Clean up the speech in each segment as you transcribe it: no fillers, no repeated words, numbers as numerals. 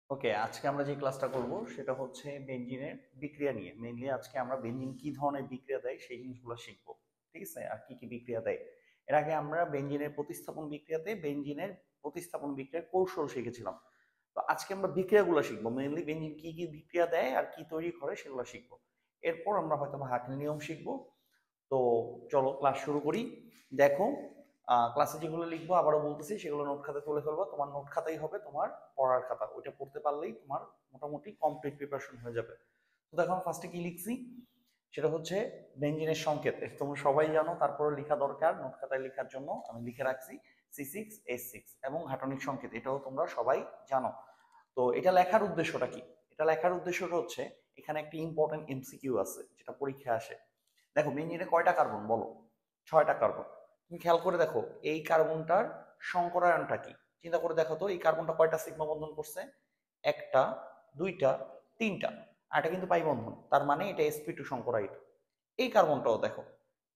ওকে, আজকে আমরা যে ক্লাসটা করব সেটা হচ্ছে বেনজিনের বিক্রিয়া নিয়ে। মেইনলি আজকে আমরা বেনজিন কি ধরনের বিক্রিয়া দেয় সেই জিনিসগুলো শিখবো। ঠিক আছে? আর কি কি বিক্রিয়া দেয়। এর আগে আমরা বেনজিনের প্রতিস্থাপন বিক্রিয়াতে বেনজিনের প্রতিস্থাপন বিক্রিয়ার কৌশল শিখেছিলাম। তো আজকে আমরা বিক্রিয়াগুলো শিখবো। মেইনলি বেনজিন কি কি বিক্রিয়া দেয় আর কি তৈরি করে সেগুলো শিখবো। এরপর আমরা হয়তো হার্টের নিয়ম শিখবো। তো চলো ক্লাস শুরু করি। দেখো, ক্লাসে যেগুলো লিখবো আবারও বলতেছি সেগুলো নোট খাতায় তুলে ফেলবো। তোমার নোট খাতাই হবে তোমার পড়ার খাতা। ওইটা পড়তে পারলেই তোমার মোটামুটি কমপ্লিট প্রিপারেশন হয়ে যাবে। তো দেখো আমি ফার্স্টে কি লিখছি, সেটা হচ্ছে বেঞ্জিনের সংকেত। তোমরা সবাই জানো, তারপরে লেখা দরকার নোট খাতায় লেখার জন্য আমি লিখে রাখছি C6H6 এবং হাটনিক সংকেত, এটাও তোমরা সবাই জানো। তো এটা লেখার উদ্দেশ্যটা কি? এটা লেখার উদ্দেশ্যটা হচ্ছে এখানে একটা ইম্পর্টেন্ট এমসিকিউ আছে যেটা পরীক্ষায় আসে। দেখো বেঞ্জিনে কয়টা কার্বন বলো? 6টা কার্বন। তুমি খেয়াল করে দেখো এই কার্বনটার সংকরায়নটা কি। চিন্তা করে দেখো তো এই কার্বনটা কয়টা সিগমা বন্ধন করছে? একটা, দুইটা, তিনটা। আর এটা কিন্তু পাই বন্ধন, তার মানে এটা sp2 সংকরায়িত। এই কার্বনটাও দেখো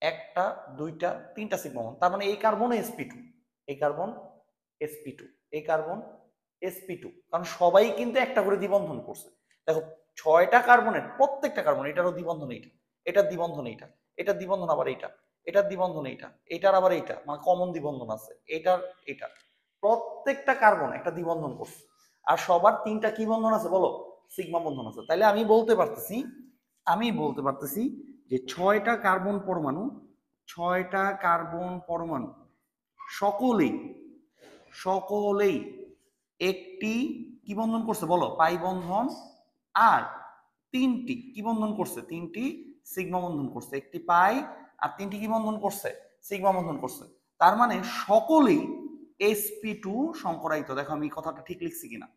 একটা, দুইটা, তিনটা সিগমা বন্ধন, তার মানে এই কার্বন sp2, এই কার্বন sp2, এই কার্বন sp2, কারণ সবাই কিন্তু একটা করে দ্বিবন্ধন করছে। দেখো 6টা কার্বনের প্রত্যেকটা কার্বন, এটারও দ্বিবন্ধন এইটা, এটার দ্বিবন্ধন এইটা, এটার দ্বিবন্ধন আবার এইটা, এটার দ্বিবন্ধন এইটা, এটার আবার এইটা, মানে কমন দ্বিবন্ধন আছে এটার এটা। প্রত্যেকটা কার্বন একটা দ্বিবন্ধন করছে। আর সবার তিনটা কি বন্ধন আছে বলো? সিগমা বন্ধন আছে। তাহলে আমি বলতে পারতেছি যে 6টা কার্বন পরমাণু, 6টা কার্বন পরমাণু সকলেই সকলেই একটি কি বন্ধন করছে বলো? পাই বন্ধন। আর তিনটি কি বন্ধন করছে? তিনটি সিগমা বন্ধন করছে। একটি পাই আর তিনটি কি বন্ধন করছে? সিগমা বন্ধন করছে। তার মানে সকলেই sp2 সংকরায়িত। দেখো আমি কথাটা ঠিক লিখছি কিনা।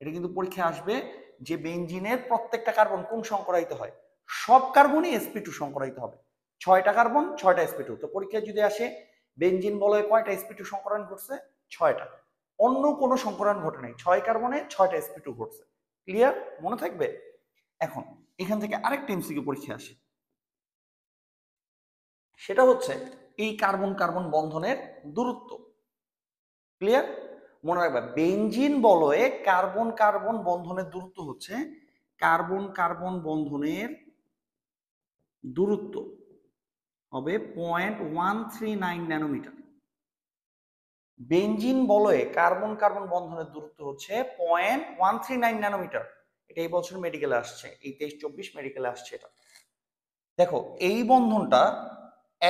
এটা কিন্তু পরীক্ষায় আসবে যে বেঞ্জিনের প্রত্যেকটা কার্বন কোন সংকরায়িত হয়। সব কার্বনই sp2 সংকরায়িত হবে। 6টা কার্বন 6টা sp2। তো পরীক্ষায় যদি আসে বেঞ্জিন বলয়ে কয়টা sp2 সংকরণ ঘটছে? 6টা। অন্য কোনো সংকরণ ঘটে নাই, 6 কার্বনে 6টা sp2 ঘটছে। ক্লিয়ার? মনে থাকবে? এখন এখান থেকে আরেকটা এমসিকিউ পরীক্ষা আসে, সেটা হচ্ছে এই কার্বন কার্বন বন্ধনের দূরত্ব। ক্লিয়ার? মনে রাখবে বেঞ্জিন বলয়ে কার্বন কার্বন বন্ধনের দূরত্ব হচ্ছে, কার্বন কার্বন বন্ধনের দূরত্ব হবে 0.139 ন্যানোমিটার। বেঞ্জিন বলয়ে কার্বন কার্বন বন্ধনের দূরত্ব হচ্ছে 0.139 ন্যানোমিটার। এটা এই বছর মেডিকেলে আসছে, এই 23-24 মেডিকেলে আসছে এটা। দেখো এই বন্ধনটা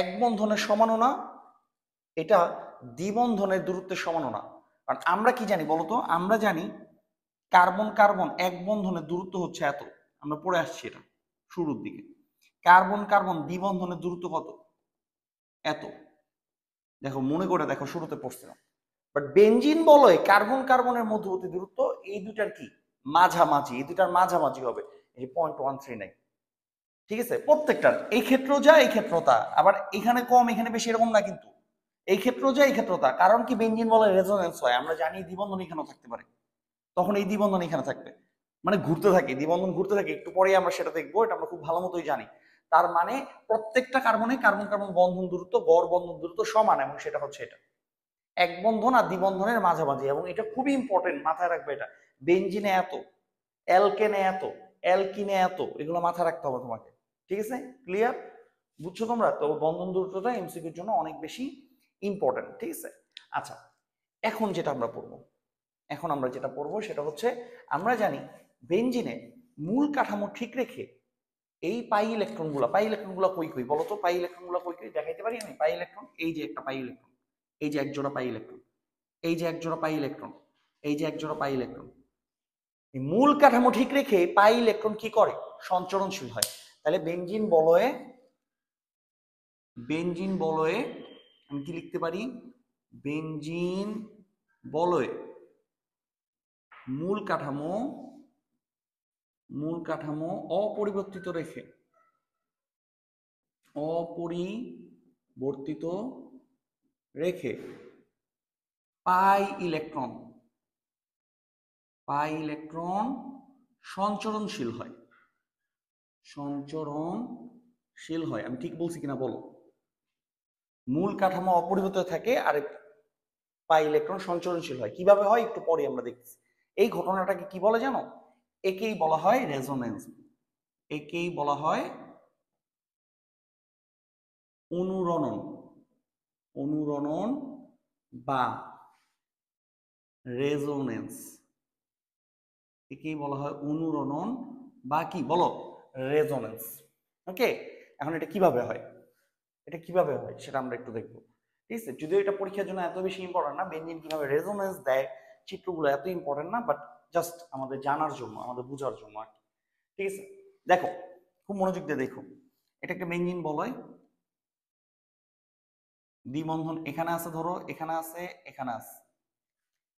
এক বন্ধনের সমানও না, এটা দ্বিবন্ধনের দূরত্বের সমানও না। কারণ আমরা কি জানি বলতো? আমরা জানি কার্বন কার্বন এক বন্ধনের দূরত্ব হচ্ছে এত। আমরা পড়ে আসছি এটা শুরুর দিকে। কার্বন কার্বন দ্বিবন্ধনের দূরত্ব কত? এত। দেখো মনে করে দেখো, শুরুতে পড়ছিলাম। বাট বেঞ্জিন বলয় কার্বন কার্বনের মধ্যবর্তী দূরত্ব এই দুটার কি মাঝামাঝি, এই দুটার মাঝামাঝি হবে এই 0.139। ঠিক আছে? প্রত্যেকটার এই ক্ষেত্রেও যা এই ক্ষেত্রেও তা, আবার এখানে কম এখানে বেশি এরকম না কিন্তু। এই ক্ষেত্রেও যা এই ক্ষেত্রেও তা, কারণ কি বেঞ্জিন বলয় রেজোনেন্স হয়। আমরা জানি দ্বিবন্ধন এখানেও থাকতে পারে, তখন এই দ্বিবন্ধন এখানে থাকবে, মানে ঘুরতে থাকে, দ্বিবন্ধন ঘুরতে থাকে। একটু পরেই আমরা সেটা দেখবো, এটা আমরা খুব ভালো মতোই জানি। তার মানে প্রত্যেকটা কার্বনে কার্বন কার্বন বন্ধন দূরত্ব, গড় বন্ধন দূরত্ব সমান, এবং সেটা হচ্ছে এটা এক বন্ধন আর দ্বিবন্ধনের মাঝামাঝি। এবং এটা খুবই ইম্পর্টেন্ট, মাথায় রাখবে এটা। বেঞ্জিনে এত, অ্যালকেনে এত, অ্যালকিনে এত, এগুলো মাথায় রাখতে হবে তোমাকে। ঠিক আছে? ক্লিয়ার? বুঝছো তোমরা? তো বন্ধন দূরত্বটা এমসিকিউর জন্য অনেক বেশি ইম্পর্টেন্ট। ঠিক আছে? আচ্ছা, এখন যেটা আমরা পড়বো, এখন আমরা যেটা পড়বো সেটা হচ্ছে, আমরা জানি বেঞ্জিনে মূল কাঠামো ঠিক রেখে এই পাই ইলেকট্রনগুলো, পাই ইলেকট্রনগুলো কই কই বলো তো? পাই ইলেকট্রনগুলো কই কই দেখাইতে পারি আমি? পাই ইলেকট্রন এই যে একটা পাই ইলেকট্রন, এই যে এক জোড়া পাই ইলেকট্রন, এই যে এক জোড়া পাই ইলেকট্রন, এই যে এক জোড়া পাই ইলেকট্রন। এই মূল কাঠামো ঠিক রেখে পাই ইলেকট্রন কি করে? সঞ্চরণশীল হয়। তাহলে বেঞ্জিন বলয়ে, বেঞ্জিন বলয়ে আমি কি লিখতে পারি? বেঞ্জিন বলয়ে মূল কাঠামো, মূল কাঠামো অপরিবর্তিত রেখে, অপরিবর্তিত রেখে পাই ইলেকট্রন, পাই ইলেকট্রন সঞ্চরণশীল হয়, সঞ্চরণশীল হয়। আমি ঠিক বলছি কিনা বলো? মূল কাঠামো অপরিবর্তিত থাকে আর পাই ইলেকট্রন সঞ্চরণশীল হয়। কিভাবে হয় একটু পরে আমরা দেখছি। এই ঘটনাটাকে কি বলে জানো? একেই বলা হয় রেজোনেন্স, একেই বলা হয় অনুরণন, অনুরণন বা রেজোনেন্স। একেই বলা হয় অনুরণন বা কি বলো, রেজোনেন্স। ওকে, এখন এটা কিভাবে হয়, এটা কিভাবে হয় সেটা আমরা একটু দেখবো। ঠিক আছে, যদিও এটা পরীক্ষার জন্য এত বেশি ইম্পর্টেন্ট না, বেঞ্জিন কিভাবে রেজোনেন্স দেয় চিত্রগুলো এত ইম্পর্টেন্ট না, বাট জাস্ট আমাদের জানার জন্য, আমাদের বোঝার জন্য আর কি। ঠিক আছে, দেখো খুব মনোযোগ দিয়ে দেখো, এটা একটা বেঞ্জিন বলয়, দ্বিবন্ধন এখানে আছে, ধরো এখানে আছে, এখানে আছে।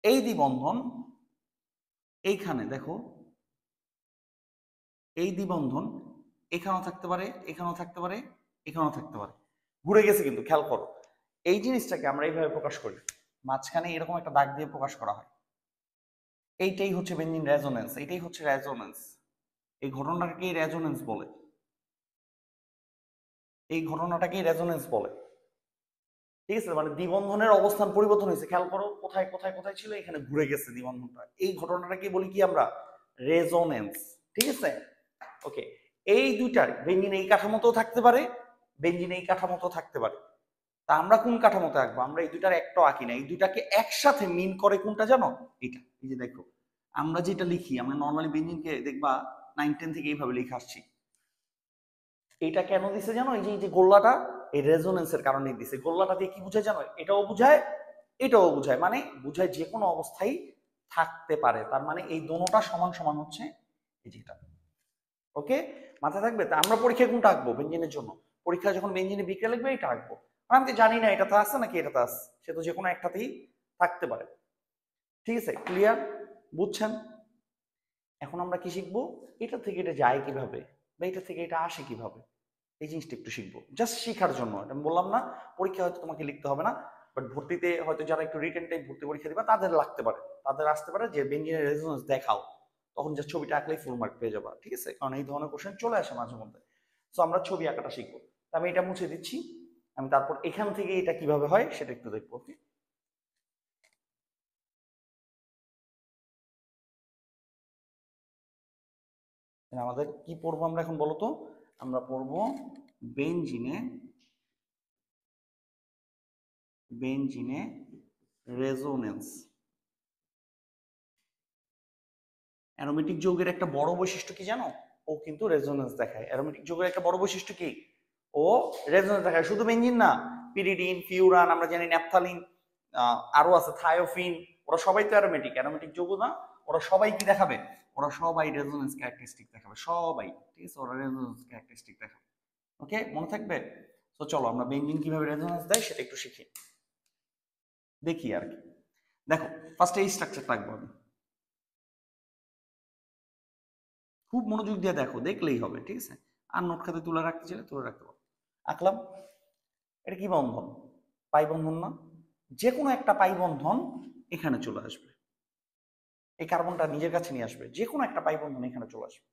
এই দ্বিবন্ধন এইখানে দেখো, এই দ্বিবন্ধন এখানেও থাকতে পারে, এখানেও থাকতে পারে, এখানেও থাকতে পারে, ঘুরে গেছে কিন্তু, খেয়াল করো। এই জিনিসটাকে আমরা এইভাবে প্রকাশ করি, মাঝখানে এরকম একটা দাগ দিয়ে প্রকাশ করা হয়। এইটাই হচ্ছে বেঞ্জিন রেজোনেন্স, এইটাই হচ্ছে রেজোনেন্স। এই ঘটনাটাকেই রেজোনেন্স বলে, এই ঘটনাটাকেই রেজোনেন্স বলে। ঠিক আছে, মানে দ্বিবন্ধনের অবস্থান পরিবর্তন হয়েছে, খেয়াল করো কোথায় কোথায় কোথায় ছিল, এখানে ঘুরে গেছে দ্বিবন্ধনটা। এই ঘটনাটাকে বলি কি আমরা, রেজোনেন্স। ঠিক আছে, ওকে। এই দুইটার বেঞ্জিন এই কাঠামোতেও থাকতে পারে, বেঞ্জিন এই কাঠামোতেও থাকতে পারে। তা আমরা কোন কাঠামোতে আঁকবো? আমরা এই দুইটার একটাও আঁকি না, এই দুইটাকে একসাথে মিন করে কোনটা জানো? এটা, এই যে দেখো আমরা যেটা লিখি, আমরা নর্মালি বেঞ্জিনকে দেখবা 9-10 থেকে এইভাবে লিখে আসছি। এটা কেন দিছে জানো? এই যে গোল্লাটা, এই রেজোনেন্সের কারণে দিছে। গোল্লাটা দিয়ে কি বুঝায় জানো? এটাও বুঝায়, এটাও বুঝায়, মানে বুঝায় যে কোনো অবস্থায় থাকতে পারে। তার মানে এই দোনোটা সমান সমান হচ্ছে এই যেটা। ওকে, মাথায় থাকবে। তা আমরা পরীক্ষায় কোনটা আঁকবো বেঞ্জিনের জন্য? পরীক্ষায় যখন বেঞ্জিনে বিক্রিয়া লিখবে এটা আঁকবো। আমি তো জানি না এটাতে আছে নাকি এটাতে আছে, সে তো যে কোনো একটাতেই থাকতে পারে। ঠিক আছে, ক্লিয়ার, বুঝছেন? এখন আমরা কি শিখবো, এটা থেকে এটা যায় কিভাবে, বা এটা থেকে এটা আসে কিভাবে, এই জিনিসটা একটু শিখবো, জাস্ট শেখার জন্য। এটা আমি বললাম না পরীক্ষা হয়তো তোমাকে লিখতে হবে না, বাট ভর্তিতে হয়তো যারা একটু রিটেন টাইপ ভর্তি পরীক্ষা দিবা তাদের লাগতে পারে, তাদের আসতে পারে যে বেঞ্জিনের রেজোনেন্স দেখাও, তখন যে ছবিটা আঁকলেই ফুল মার্ক পেয়ে যাবা। ঠিক আছে, কারণ এই ধরনের কোশ্চেন চলে আসে মাঝে মধ্যে। তো আমরা ছবি আঁকাটা শিখবো। আমি এটা মুছে দিচ্ছি, আমি তারপর এখান থেকে এটা কিভাবে হয় সেটা একটু দেখবো। ওকে, আমাদের কি পড়বো আমরা এখন বলো তো? আমরা পড়বো বেঞ্জিনে, বেঞ্জিনে রেজোনেন্স। অ্যারোমেটিক যৌগের একটা বড় বৈশিষ্ট্য কি জানো? ও কিন্তু রেজোনেন্স দেখায়। অ্যারোমেটিক যৌগের একটা বড় বৈশিষ্ট্য কি? ও রেজোনেন্স দেখায়। শুধু বেঞ্জিন না, পিরিডিন, ফিউরান, আমরা জানি ন্যাপথালিন, আরো আছে থায়োফিন, ওরা সবাই তো অ্যারোমেটিক, অ্যারোমেটিক যৌগ না? ওরা সবাই কি দেখাবে? ওরা সবাই রেজোনেন্স ক্যারেক্টারিস্টিক দেখাবে, সবাই। ঠিক আছে, ওরা রেজোনেন্স ক্যারেক্টারিস্টিক দেখাবে। ওকে, মনে থাকবে? তো চলো আমরা বেঞ্জিন কিভাবে রেজোনেন্স দেয় সেটা একটু শিখি, দেখি আর কি। দেখো ফার্স্টে এই স্ট্রাকচারটা আঁকবো আমি, খুব মনোযোগ দিয়ে দেখো, দেখলেই হবে। ঠিক আছে, আর নোট খাতে তুলে রাখতে চাইলে তুলে রাখতে পারো। আঁকলাম, এটা কি বন্ধন? পাই বন্ধন না? যে কোনো একটা পাই বন্ধন এখানে চলে আসবে, এই কার্বনটা নিজের কাছে নিয়ে আসবে, যে কোনো একটা পাই বন্ধন এখানে চলে আসবে।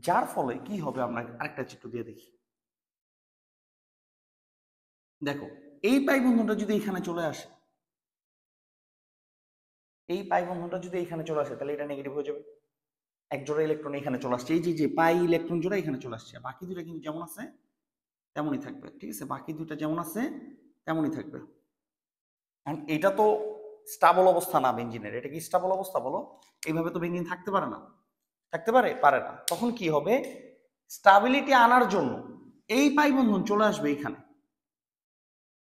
যার ফলে কি হবে, আমরা আরেকটা চিত্র দিয়ে দেখি। দেখো এই পাই বন্ধনটা যদি এখানে চলে আসে, এই পাই বন্ধনটা যদি এখানে চলে আসে, তাহলে এটা নেগেটিভ হয়ে যাবে। এক জোড়া ইলেকট্রন এখানে চলে আসছে, এই যে পাই ইলেকট্রন জোড়া এখানে চলে আসছে, বাকি দুটো কিন্তু যেমন আছে তেমনই থাকবে। ঠিক আছে, বাকি দুটো যেমন আছে তেমনই থাকবে। এটা তো স্টাবল অবস্থা না বেঞ্জিনের, এটা কি স্টাবল অবস্থা বলো? এইভাবে তো বেঞ্জিন থাকতে পারে না, থাকতে পারে? পারে না। তখন কি হবে, স্টাবিলিটি আনার জন্য এই পাই বন্ধন চলে আসবে এইখানে,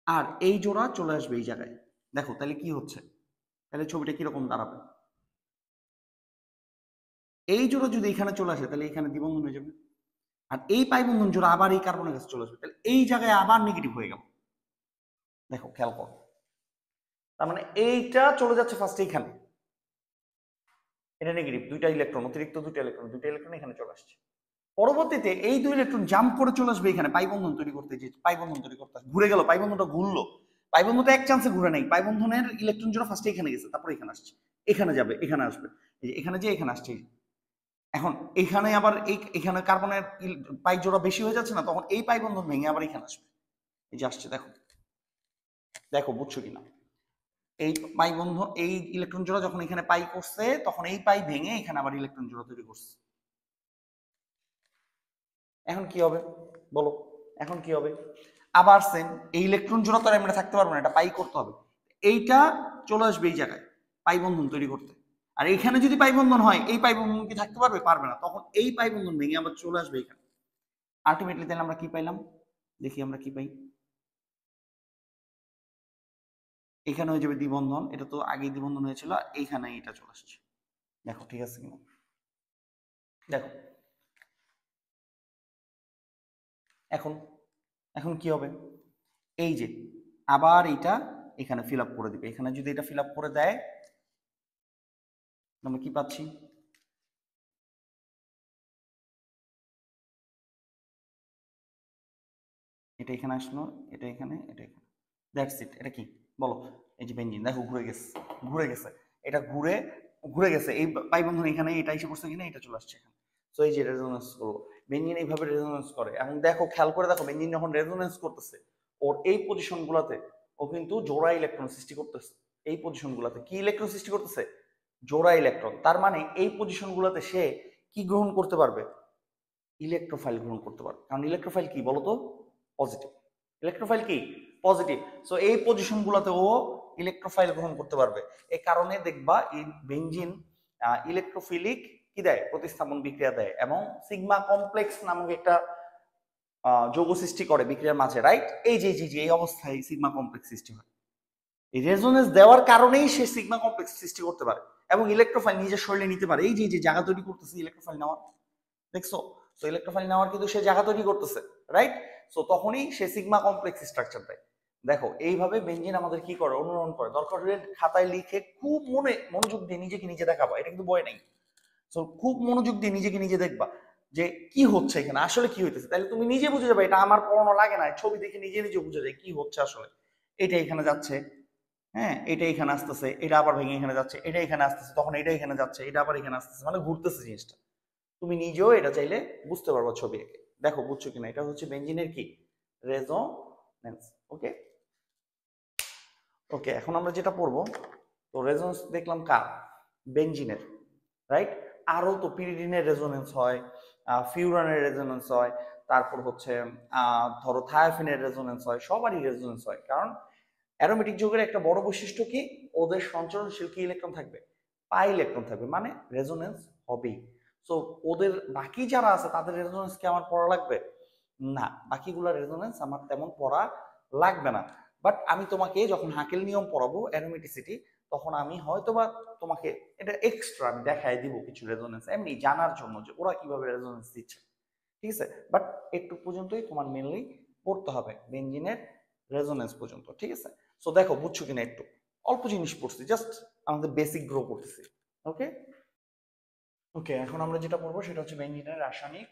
আর এই জোড়া চলে আসবে এই জায়গায়। দেখো তাহলে কি হচ্ছে, তাহলে ছবিটা কিরকম দাঁড়াবে? এই জোড়া যদি এখানে চলে আসে তাহলে এখানে দ্বিবন্ধন হয়ে যাবে, আর এই পাই বন্ধন জোড়া আবার এই কার্বনের কাছে চলে আসবে, তাহলে এই জায়গায় আবার নেগেটিভ হয়ে গেল। দেখো খেয়াল করো, তার মানে এইটা চলে যাচ্ছে ফার্স্ট এইখানে, এটা নেগেটিভ, দুইটা ইলেকট্রন অতিরিক্ত, দুইটা ইলেকট্রন এখানে চলে আসছে। পরবর্তীতে এই দুই ইলেকট্রন জাম্প করে চলে আসবে এখানে পাই বন্ধন তৈরি করতে, যে পাই বন্ধন তৈরি করতে ঘুরে গেল, পাই বন্ধনটা ঘুরলো। পাই বন্ধনটা এক চান্সে ঘুরে নাই, পাই বন্ধনের ইলেকট্রন জোড়া ফার্স্টে এখানে গেছে, তারপর এখানে আসছে, এখানে যাবে, এখানে আসবে, এই যে এখানে যে এখানে আসছে। এখন এখানে আবার এখানে কার্বনের পাই জোড়া বেশি হয়ে যাচ্ছে না, তখন এই পাই বন্ধন ভেঙে আবার এখানে আসবে, এই যে আসছে। দেখো দেখো বুঝছো কিনা? এই পাই বন্ধন, এই ইলেকট্রন জোড়া যখন এখানে পাই করছে তখন এই পাই ভেঙে এখানে আবার ইলেকট্রন জোড়া তৈরি করছে। এখন কি হবে বলো, এখন কি হবে? আবার সেম, এই ইলেকট্রন জোড়া তো আর আমরা থাকতে পারবো না, এটা পাই করতে হবে। এইটা চলে আসবে এই জায়গায় পাই বন্ধন তৈরি করতে। আর এইখানে যদি পাই বন্ধন হয়, এই পাই বন্ধন কি থাকতে পারবে? পারবে না। তখন এই পাই বন্ধন ভেঙে আবার চলে আসবে এখানে। আলটিমেটলি তাহলে আমরা কি পাইলাম? দেখি আমরা কি পাই। এখানে হয়ে যাবে দ্বিবন্ধন, এটা তো আগে দ্বিবন্ধন হয়েছিল, এইখানে এটা চলে আসছে। দেখো ঠিক আছে কিনা, দেখো এখন, এখন কি হবে? এই যে আবার এটা এখানে ফিল আপ করে দিবে। এখানে যদি এটা ফিল আপ করে দেয় আমরা কি পাচ্ছি? এটা এখানে আসলো, এটা এখানে, এটা এখানে, দ্যাটস ইট। এটা কি বলো? এই যে বেঞ্জিন, দেখো ঘুরে গেছে, ঘুরে গেছে, এটা ঘুরে ঘুরে গেছে, এই পাই বন্ধন এখানে এটা এসে পড়ছে কিনা, এটা চলে আসছে এখানে। সো এই যে রেজোনেন্স করবো, বেঞ্জিন এইভাবে রেজোনেন্স করে। এবং দেখো খেয়াল করে দেখো, বেঞ্জিন যখন রেজোনেন্স করতেছে ওর এই পজিশন গুলাতে ও কিন্তু জোড়া ইলেকট্রন সৃষ্টি করতেছে। এই পজিশন গুলাতে কি ইলেকট্রন সৃষ্টি করতেছে? জোড়া ইলেকট্রন। তার মানে এই পজিশন গুলাতে সে কি গ্রহণ করতে পারবে? ইলেকট্রোফাইল গ্রহণ করতে পারবে। কারণ ইলেকট্রোফাইল কি বলতো? পজিটিভ। ইলেকট্রোফাইল কি? পজিটিভ। সো এই পজিশন গুলাতে ও ইলেকট্রোফাইল গ্রহণ করতে পারবে। এই কারণে দেখবা এই বেঞ্জিন ইলেকট্রোফিলিক কি দেয়? প্রতিস্থাপন বিক্রিয়া দেয়, এবং সিগমা কমপ্লেক্স নামক একটা যৌগ সৃষ্টি করে বিক্রিয়ার মাঝে, রাইট? এই যে এই অবস্থায় সিগমা কমপ্লেক্স সৃষ্টি হয়। এই রেজোনেন্স দেওয়ার কারণেই সে সিগমা কমপ্লেক্স সৃষ্টি করতে পারে এবং ইলেকট্রোফাইল নিজের শরীরে নিতে পারে। এই যে জায়গা তৈরি করতেছে ইলেকট্রোফাইল নেওয়ার, দেখছো? তো ইলেকট্রোফাইল নেওয়ার কিন্তু সে জায়গা তৈরি করতেছে, রাইট? সো তখনই সে সিগমা কমপ্লেক্স স্ট্রাকচার দেয়। দেখো এইভাবে বেঞ্জিন আমাদের কি করে? অনুসরণ করে। দরকার হলে খাতায় লিখে খুব মনোযোগ দিয়ে নিজেকে নিজে দেখাবো, এটা কিন্তু বই নেই। সো খুব মনোযোগ দিয়ে নিজেকে নিজে দেখবা যে কি হচ্ছে এখানে, আসলে কি হইতেছে। তাহলে তুমি নিজে বুঝে যাবে, এটা আমার পড়ানো লাগে না, ছবি দেখে নিজে নিজে বুঝে যায় কি হচ্ছে আসলে। এটা এখানে যাচ্ছে, হ্যাঁ, এটা এখানে আসতেছে, এটা আবার ভেঙে এখানে যাচ্ছে, এটা এখানে আসতেছে, তখন এটা এখানে যাচ্ছে, এটা আবার এখানে আসতেছে, মানে ঘুরতেছে জিনিসটা। তুমি নিজেও এটা চাইলে বুঝতে পারবো ছবি এঁকে। দেখো বুঝছো কিনা? এটা হচ্ছে বেঞ্জিনের কি? রেজোনেন্স। ওকে, ওকে, এখন আমরা যেটা পড়বো, তো রেজোনেন্স দেখলাম কার? বেঞ্জিনের, রাইট? আরো তো পিরিডিনের রেজোনেন্স হয়, ফিউরানের রেজোনেন্স হয়, তারপর হচ্ছে ধরো থায়োফিনের রেজোনেন্স হয়, সবারই রেজোনেন্স হয়। কারণ অ্যারোমেটিক যৌগের একটা বড় বৈশিষ্ট্য কি? ওদের সঞ্চরণশীল কি ইলেকট্রন থাকবে? পাই ইলেকট্রন থাকবে, মানে রেজোনেন্স হবেই। সো ওদের বাকি যারা আছে তাদের রেজোনেন্স কি আমার পড়া লাগবে? না, বাকিগুলোর রেজোনেন্স আমার তেমন পড়া লাগবে না। বাট আমি তোমাকে যখন হাকেল নিয়ম পড়াবো অ্যারোমেটিসিটি, তখন আমি হয়তোবা তোমাকে এটা এক্সট্রা আমি দেখাই দিব কিছু রেজোনেন্স, এমনি জানার জন্য যে ওরা কিভাবে রেজোনেন্স দিচ্ছে, ঠিক আছে? বাট একটু পর্যন্তই তোমার মেনলি পড়তে হবে, বেঞ্জিনের রেজোনেন্স পর্যন্ত, ঠিক আছে? সো দেখো বুঝছো কিনা, একটু অল্প জিনিস পড়ছি, জাস্ট আমাদের বেসিক গ্রো করতেছি। ওকে, ওকে, এখন আমরা যেটা পড়বো সেটা হচ্ছে বেঞ্জিনের রাসায়নিক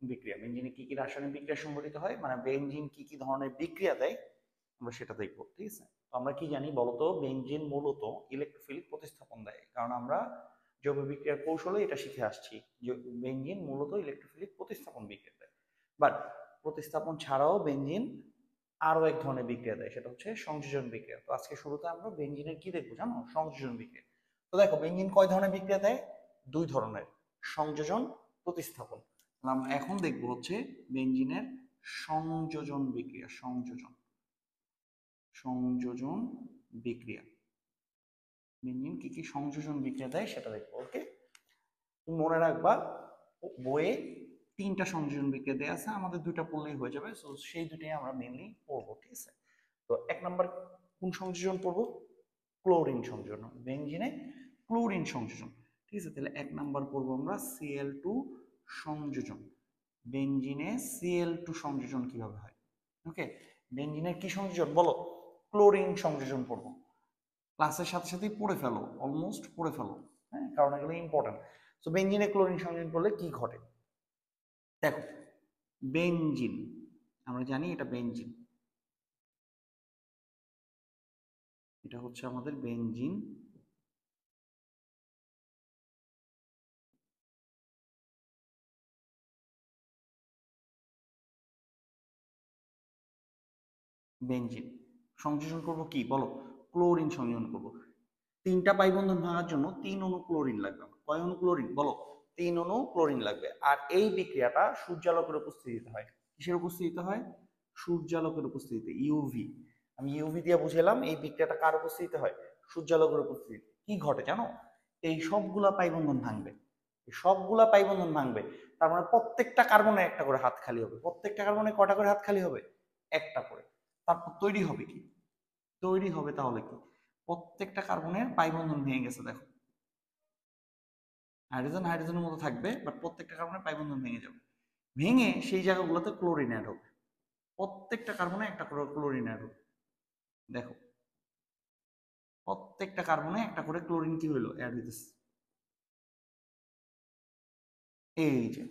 বিক্রিয়া। বেঞ্জিনে কি কি রাসায়নিক বিক্রিয়া সংঘটিত হয়, মানে বেঞ্জিন কি কি ধরনের বিক্রিয়া দেয়, আমরা সেটা দেখবো, ঠিক আছে? তো আমরা কি জানি বলতো? বেঞ্জিন মূলত ইলেকট্রোফিলিক প্রতিস্থাপন দেয়, কারণ আমরা জৈব বিক্রিয়ার কৌশলে এটা শিখে আসছি যে বেঞ্জিন মূলত ইলেকট্রোফিলিক প্রতিস্থাপন বিক্রিয়া দেয়। বাট প্রতিস্থাপন ছাড়াও বেঞ্জিন আরো এক ধরনের বিক্রিয়া দেয়, সেটা হচ্ছে সংযোজন বিক্রিয়া। তো আজকে শুরুতে আমরা বেঞ্জিনের কি দেখবো জানো? সংযোজন বিক্রিয়া। তো দেখো বেঞ্জিন কয় ধরনের বিক্রিয়া দেয়? দুই ধরনের, সংযোজন, প্রতিস্থাপন। আমরা এখন দেখবো হচ্ছে বেঞ্জিনের সংযোজন বিক্রিয়া। সংযোজন, সংযোজন বিক্রিয়া। বেঞ্জিন কি কি সংযোজন বিক্রিয়া দেয় সেটা দেখবো। ওকে, তুমি মনে রাখবা বইয়ে তিনটা সংযোজন বিক্রিয়া দেওয়া আছে, আমাদের দুইটা পড়লেই হয়ে যাবে। সো সেই দুটাই আমরা মেনলি পড়বো, ঠিক আছে? তো এক নাম্বার কোন সংযোজন পড়বো? ক্লোরিন সংযোজন। বেঞ্জিনে ক্লোরিন সংযোজন, ঠিক আছে? তাহলে এক নাম্বার পড়বো আমরা Cl2 সংযোজন। বেঞ্জিনে Cl2 সংযোজন কিভাবে হয়? ওকে, বেঞ্জিনের কি সংযোজন বলো? ক্লোরিন সংযোজন পড়বো। ক্লাসের সাথে সাথেই পড়ে ফেলো, অলমোস্ট পড়ে ফেলো, হ্যাঁ, কারণ এগুলো ইম্পর্টেন্ট। তো বেঞ্জিনে ক্লোরিন সংযোজন করলে কি ঘটে? দেখো বেঞ্জিন, আমরা জানি এটা বেঞ্জিন, এটা হচ্ছে আমাদের বেঞ্জিন। বেঞ্জিন সংযোজন করব কি বলো? ক্লোরিন সংযোজন করব। 3টা পাই বন্ধন ভাঙার জন্য 3 অণু ক্লোরিন লাগবে। কয় অণু ক্লোরিন বলো? 3 অণু ক্লোরিন লাগবে। আর এই বিক্রিয়াটা সূর্যালোকের উপস্থিতিতে হয়। কিসের উপস্থিতিতে হয়? সূর্যালোকের উপস্থিতিতে, ইউভি। আমি ইউভি দিয়ে বুঝালাম এই বিক্রিয়াটা কার উপস্থিতিতে হয়? সূর্যালোকের উপস্থিতিতে। কি ঘটে জানো? এই সবগুলা পাই বন্ধন ভাঙবে, এই সবগুলা পাই বন্ধন ভাঙবে। তার মানে প্রত্যেকটা কার্বনে একটা করে হাত খালি হবে। প্রত্যেকটা কার্বনে কটা করে হাত খালি হবে? একটা করে। তারপর তৈরি হবে কি? তৈরি হবে তাহলে কি? প্রত্যেকটা কার্বনের পাই বন্ধন ভেঙে গেছে। দেখো, হাইড্রোজেন হাইড্রোজেনের মতো থাকবে, বাট প্রত্যেকটা কার্বনের পাই বন্ধন ভেঙে যাবে। ভেঙে সেই জায়গাগুলোতে ক্লোরিন অ্যাড হবে। প্রত্যেকটা কার্বনে একটা করে ক্লোরিন অ্যাড হবে। দেখো, প্রত্যেকটা কার্বনে একটা করে ক্লোরিন কি হইলো? অ্যাড হইতেছে। এই যে,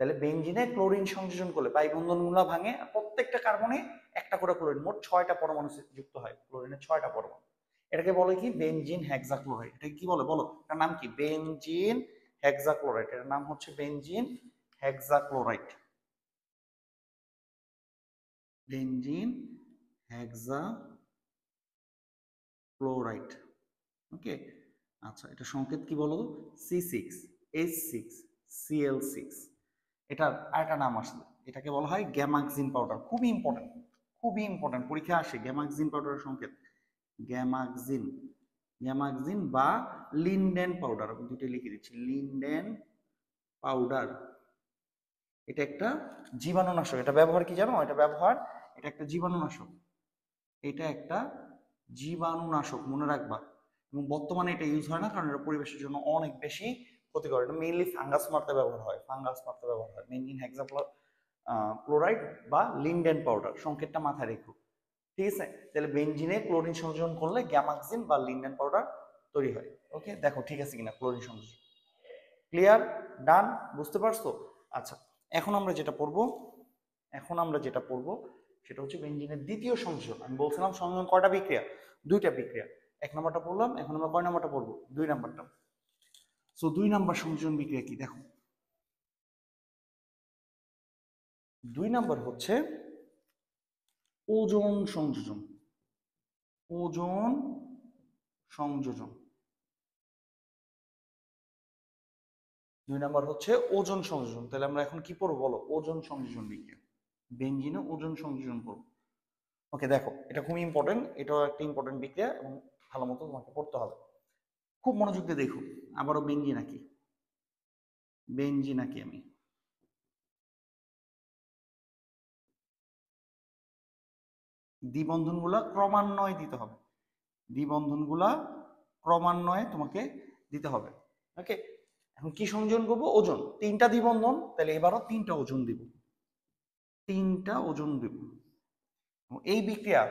তাহলে বেনজিনে ক্লোরিন সংযোজন করলে পাই বন্ধনগুলো ভাঙে, আর প্রত্যেকটা কার্বনে একটা করে ক্লোরিন, মোট 6টা পরমাণু যুক্ত হয়। ক্লোরিনের 6টা পরমাণু। এটাকে বলে কি? Benzene hexachloride. এটা কি বলে বলো? এটার নাম কি? Benzene hexachloride. এর নাম হচ্ছে benzene hexachloride. Benzene hexachloride. Okay, আচ্ছা, এটা সংকেত কি বলো? C6H6Cl6। এটার আরেকটা নাম আসলে, এটাকে বলা হয় গ্যামাক্সিন পাউডার। খুবই ইম্পর্টেন্ট, খুবই ইম্পর্টেন্ট, পরীক্ষা আসে গ্যামাক্সিন পাউডারের সংকেত। গ্যামাক্সিন, গ্যামাক্সিন বা লিনডেন পাউডার। আমি দুটো লিখে দিচ্ছি, লিনডেন পাউডার। এটা একটা জীবাণুনাশক। এটা ব্যবহার কি জানো? এটা ব্যবহার, এটা একটা জীবাণুনাশক। এটা একটা জীবাণুনাশক, মনে রাখবা। এবং বর্তমানে এটা ইউজ হয় না, কারণ এটা পরিবেশের জন্য অনেক বেশি ক্ষতিকর। এটা মেইনলি ফাঙ্গাস মারতে ব্যবহার হয়, ফাঙ্গাস মারতে ব্যবহার হয়। বেনজিন হেক্সাক্লোরাইড বা লিনডেন পাউডার, সংকেতটা মাথায় রেখো। ঠিক আছে? তাহলে বেনজিনে ক্লোরিন সংযোজন করলে গ্যামাক্সিন বা লিনডেন পাউডার তৈরি হয়। ওকে, দেখো ঠিক আছে কিনা ক্লোরিন সংযোজন। ক্লিয়ার? ডান? বুঝতে পারছো? আচ্ছা, এখন আমরা যেটা পড়বো, সেটা হচ্ছে বেনজিনের দ্বিতীয় সংযোজন। আমি বলছিলাম সংযোজন কয়টা বিক্রিয়া? 2টা বিক্রিয়া। 1 নম্বরটা পড়লাম, এখন আমরা কয় নম্বরটা পড়বো? 2 নম্বরটা। সো 2 নম্বর সংযোজন বিক্রিয়া কি? দেখো, 2 নম্বর হচ্ছে ওজোন সংযোজন। ওজোন সংযোজন। 2 নম্বর হচ্ছে ওজোন সংযোজন। তাহলে আমরা এখন কি পড়বো বলো? ওজোন সংযোজন বিক্রিয়া। বেনজিনে ওজোন সংযোজন করবো। ওকে, দেখো, এটা খুব ইম্পর্টেন্ট, এটাও একটা ইম্পর্টেন্ট বিক্রিয়া এবং ভালো মতো তোমাকে পড়তে হবে। খুব মনোযোগ দিয়ে দেখো। আবারও বেনজিন আঁকি, বেনজিন আঁকি আমি। দ্বিবন্ধনগুলা ক্রমান্বয়ে দিতে হবে, দ্বিবন্ধনগুলা ক্রমান্বয়ে তোমাকে দিতে হবে। ওকে, এখন কি সংযোজন করবো? ওজন। 3টা দ্বিবন্ধন, তাহলে এবারও 3টা ওজন দিব, 3টা ওজন দিব। এই বিক্রিয়া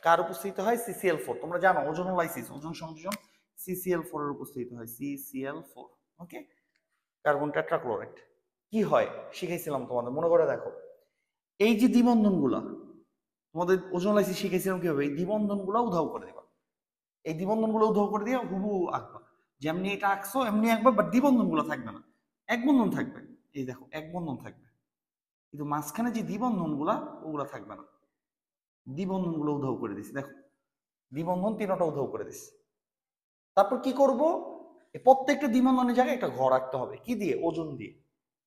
কার উপস্থিতি হয়? CCl4। তোমরা জানো ওজোনোলাইসিস, ওজন সংযোজন CCl4 এর উপস্থিতি হয়, CCl4। ওকে, কার্বন টেট্রাক্লোরাইড। কি হয় শিখাইছিলাম তোমাদের, মনে করে দেখো। এই যে দ্বিবন্ধনগুলা, তোমাদের ওজোনোলাইসিস শিখাইছিলাম কিভাবে এই দ্বিবন্ধনগুলো উধাও করে দিবা। এই দ্বিবন্ধনগুলো উধাও করে দিয়ে হুবহু আঁকবা। যেমনি এটা আঁকছো এমনি আঁকবা, বাট দ্বিবন্ধনগুলো থাকবে না, এক বন্ধন থাকবে। এই দেখো, এক বন্ধন থাকবে, কিন্তু মাঝখানে যে দ্বিবন্ধনগুলা ওগুলা থাকবে না। দ্বিবন্ধনগুলো উধাও করে দিছি। দেখো, দ্বিবন্ধন 3টা উধাও করে দিছি। তারপর কি করব? প্রত্যেকটা দ্বিবন্ধনের জায়গায় একটা ঘর রাখতে হবে। কি দিয়ে? ওজন দিয়ে।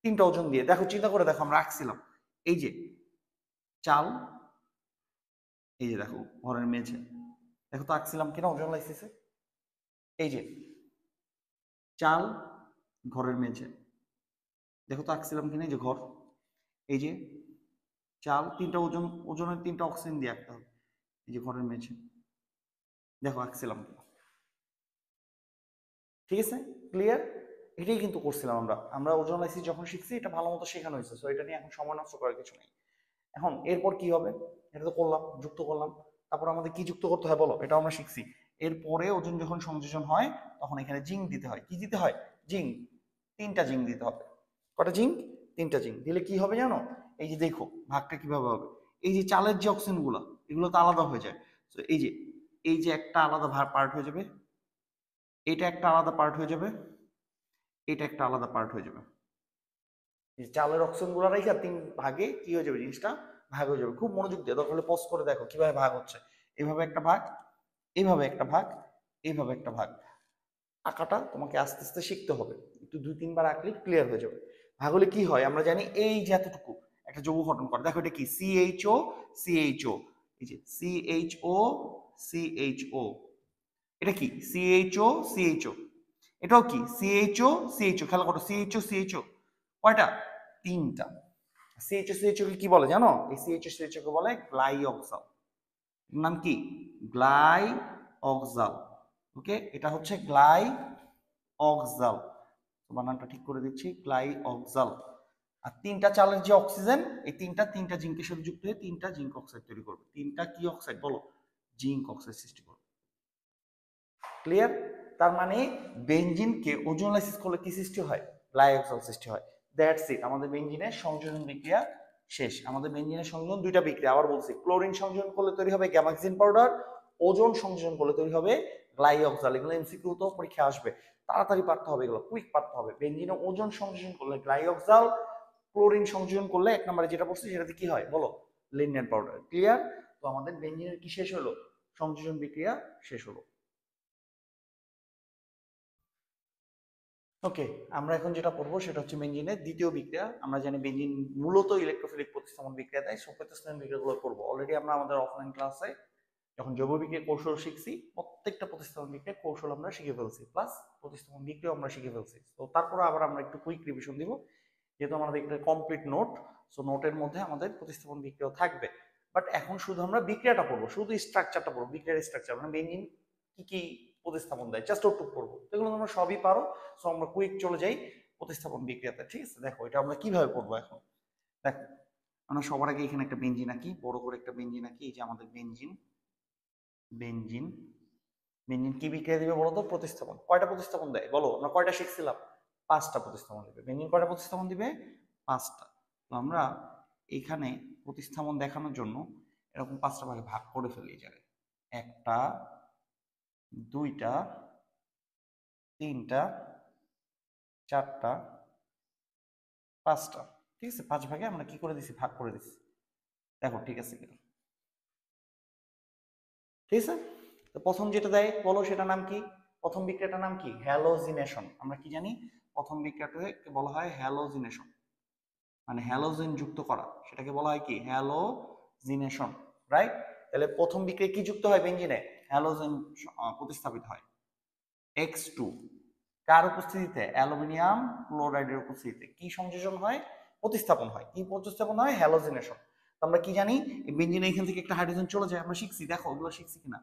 3টা ওজন দিয়ে। দেখো, চিন্তা করে দেখো, আমরা আঁকছিলাম এই যে চাল, এই যে দেখো ঘরের মেঝে। দেখো তো আঁকছিলাম কিনা ওজন লাইসিসে? এই যে চাল, ঘরের মেঝে। দেখো তো আঁকছিলাম কিনা? এই যে ঘর, এই যে চাল, 3টা ওজন, ওজনের 3টা অক্সিজেন দিয়ে আঁকতে হবে। এই যে ঘরের মেঝে, দেখো আঁকছিলাম কিনা। ঠিক আছে? ক্লিয়ার? এটাই কিন্তু করছিলাম আমরা। আমরা ওজন লাইসিস যখন শিখছি এটা ভালো মতো শেখানো হয়েছে, সো এটা নিয়ে এখন সময় নষ্ট করার কিছু নেই। এখন এরপর কি হবে? এটা তো করলাম, যুক্ত করলাম। তারপর আমাদের কি যুক্ত করতে হয় বলো? এটা আমরা শিখছি। এরপরে ওজন যখন সংযোজন হয় তখন এখানে জিঙ্ক দিতে হয়। কি দিতে হয়? জিঙ্ক। 3টা জিঙ্ক দিতে হবে। কটা জিঙ্ক? 3টা জিঙ্ক দিলে কি হবে জানো? এই যে দেখো ভাগটা কিভাবে হবে। এই যে চালের যে অক্সিজেন গুলো, এগুলো তো আলাদা হয়ে যায়। তো এই যে একটা আলাদা পার্ট হয়ে যাবে, এটা একটা আলাদা পার্ট হয়ে যাবে, এটা একটা আলাদা পার্ট হয়ে যাবে। এই চালের অক্সিজেন গুলো রেখে 3 ভাগে কি হয়ে যাবে? জিনিসটা ভাগ হয়ে যাবে। খুব মনোযোগ দিয়ে দরকার হলে পজ করে দেখো কিভাবে ভাগ হচ্ছে। এভাবে একটা ভাগ, এইভাবে একটা ভাগ, এইভাবে একটা ভাগ। আঁকাটা তোমাকে আস্তে আস্তে শিখতে হবে, একটু 2-3 বার আঁকলে ক্লিয়ার হয়ে যাবে। ভাগ হলে কি হয় আমরা জানি, এই যে এতটুকু একটা যৌগ গঠন করে। দেখো এটা কি, সিএইচও সিএইচও, এই যে সিএইচও সিএইচও, এটা কি সিএইচও সিএইচও, এটাও কি সিএইচও সিএইচও। খেয়াল করো, সিএইচও সিএইচও কয়টা, 3টা। সিএইচও সিএইচও কে কি বলে জানো? এই সিএইচও সিএইচও কে বলে গ্লাইঅক্সাল। নাম কি, গ্লাইঅক্সাল। ওকে, এটা হচ্ছে গ্লাইঅক্সাল, বানানটা ঠিক করে দিচ্ছি, গ্লাইঅক্সাল। আর 3টা চালের যে অক্সিজেন, এই তিনটা জিঙ্কের সাথে যুক্ত হয়ে 3টা জিঙ্ক অক্সাইড তৈরি করবে। 3টা কি অক্সাইড বলো, জিঙ্ক অক্সাইড সৃষ্টি করবে। ক্লিয়ার? তার মানে বেনজিনকে ওজোনালাইসিস করলে কি সৃষ্টি হয়, গ্লাইঅক্সাল সৃষ্টি হয়। দ্যাটস ইট, আমাদের বেনজিনের সংযোজন বিক্রিয়া শেষ। আমাদের বেনজিনের সংযোজন 2টা বিক্রিয়া, আবার বলছি, ক্লোরিন সংযোজন করলে তৈরি হবে গ্যামাক্সিন পাউডার, ওজোন সংযোজন করলে তৈরি হবে গ্লাইঅক্সাল। এগুলো এমসিকিউ তো পরীক্ষা আসবে, তাড়াতাড়ি পারতে হবে, এগুলো কুইক পারতে হবে। বেনজিনে ওজোন সংযোজন করলে গ্লাইঅক্সাল, ক্লোরিন সংযোজন করলে 1 নম্বরে যেটা পড়ছি সেটাতে কি হয় বলো, লিনিয়ার পাউডার। ক্লিয়ার? তো আমাদের বেনজিনের কি শেষ হলো, সংযোজন বিক্রিয়া শেষ হলো। ওকে, আমরা এখন যেটা পড়বো সেটা হচ্ছে বেনজিনের দ্বিতীয় বিক্রিয়া। আমরা জানি বেনজিন মূলত ইলেকট্রোফিলিক প্রতিস্থাপন বিক্রিয়া দেয়, প্রতিস্থাপন বিক্রিয়াগুলো পড়বো। অলরেডি আমরা আমাদের অফলাইন ক্লাসে যখন জৈব বিক্রিয়া কৌশল শিখছি, প্রত্যেকটা প্রতিস্থাপন বিক্রিয়া কৌশল আমরা শিখে ফেলছি, প্লাস প্রতিস্থাপন বিক্রিয়া আমরা শিখে ফেলছি। তো তারপরে আবার আমরা একটু কুইক রিভিশন দিব, যেহেতু আমাদের একটা কমপ্লিট নোট, সো নোটের মধ্যে আমাদের প্রতিস্থাপন বিক্রিয়া থাকবে। বাট এখন শুধু আমরা বিক্রিয়াটা পড়বো, শুধু স্ট্রাকচারটা পড়বো, বিক্রিয়ার স্ট্রাকচার, মানে বেনজিন কি কি প্রতিস্থাপন দেয় জাস্ট ওটুকু পড়বো। এগুলো তোমরা সবই পারো, সো আমরা কুইক চলে যাই প্রতিস্থাপন বিক্রিয়াতে। ঠিক আছে, দেখো এটা আমরা কিভাবে পড়বো এখন। দেখো, আমরা সবার আগে এখানে একটা বেনজিন আঁকি, বড় করে একটা বেনজিন আঁকি। এই যে আমাদের বেনজিন, বেনজিন বেনজিন কি বিক্রিয়া দিবে বলো তো, প্রতিস্থাপন। কয়টা প্রতিস্থাপন দেয় বলো, আমরা কয়টা শিখছিলাম, 5টা প্রতিস্থাপন দিবে। বেনজিন কয়টা প্রতিস্থাপন দিবে, 5টা। তো আমরা এখানে প্রতিস্থাপন দেখানোর জন্য এরকম 5টা ভাগে ভাগ করে ফেলি জায়গায়, 1টা 2টা 3টা 4টা 5টা। ঠিক আছে, 5 ভাগে আমরা কি করে দিছি, ভাগ করে দিছি। দেখো ঠিক আছে কিনা, ঠিক আছে। তো প্রথম যেটা দেয় বলো, সেটা নাম কি, প্রথম বিক্রিয়াটার নাম কি, হ্যালোজিনেশন। আমরা কি জানি, প্রথম বিক্রিয়াটাকে বলা হয় হ্যালোজিনেশন, মানে হ্যালোজেন যুক্ত করা, সেটাকে বলা হয় কি, হ্যালোজিনেশন। রাইট? তাহলে প্রথম বিক্রিয়া কি যুক্ত হয় বেনজিনে, হ্যালোজেন প্রতিস্থাপিত হয়। X2 কার উপস্থিতিতে, অ্যালুমিনিয়াম ক্লোরাইডের উপস্থিতিতে কি সংযোজন হয়, প্রতিস্থাপন হয়। কি প্রতিস্থাপন হয়, হ্যালোজিনেশন। আমরা কি জানি, বেনজিনে এখান থেকে একটা হাইড্রোজেন চলে যায়, আমরা শিখছি, দেখো ওগুলো শিখছি কিনা।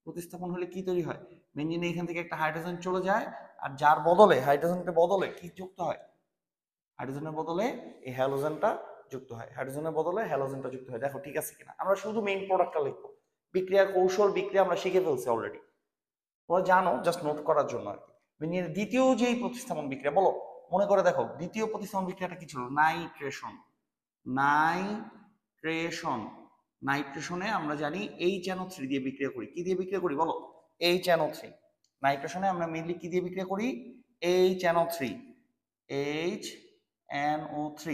প্রতিস্থাপন হলে কি তৈরি হয়, বেনজিনে এখান থেকে একটা হাইড্রোজেন চলে যায়, আর যার বদলে, হাইড্রোজেনের বদলে কি যুক্ত হয়, হাইড্রোজেনের বদলে এই হ্যালোজেনটা যুক্ত হয়, হাইড্রোজেনের বদলে হ্যালোজেনটা যুক্ত হয়। দেখো ঠিক আছে কিনা, আমরা শুধু মেইন প্রোডাক্টটা লিখবো। বিক্রিয়া কৌশল, বিক্রিয়া আমরা শিখে ফেলছি অলরেডি, তোমরা জানো, জাস্ট নোট করার জন্য আর কি। বেনজিনের দ্বিতীয় যেই প্রতিস্থাপন বিক্রিয়া বলো, মনে করে দেখো, দ্বিতীয় প্রতিস্থাপন বিক্রিয়াটা কি ছিল, নাইট্রেশন। নাইট্রেশন, নাইট্রেশনে আমরা জানি HNO3 দিয়ে বিক্রিয়া করি। কি দিয়ে বিক্রিয়া করি বলো, HNO3। নাইট্রেশনে আমরা মেইনলি কি দিয়ে বিক্রিয়া করি, HNO3, HNO3।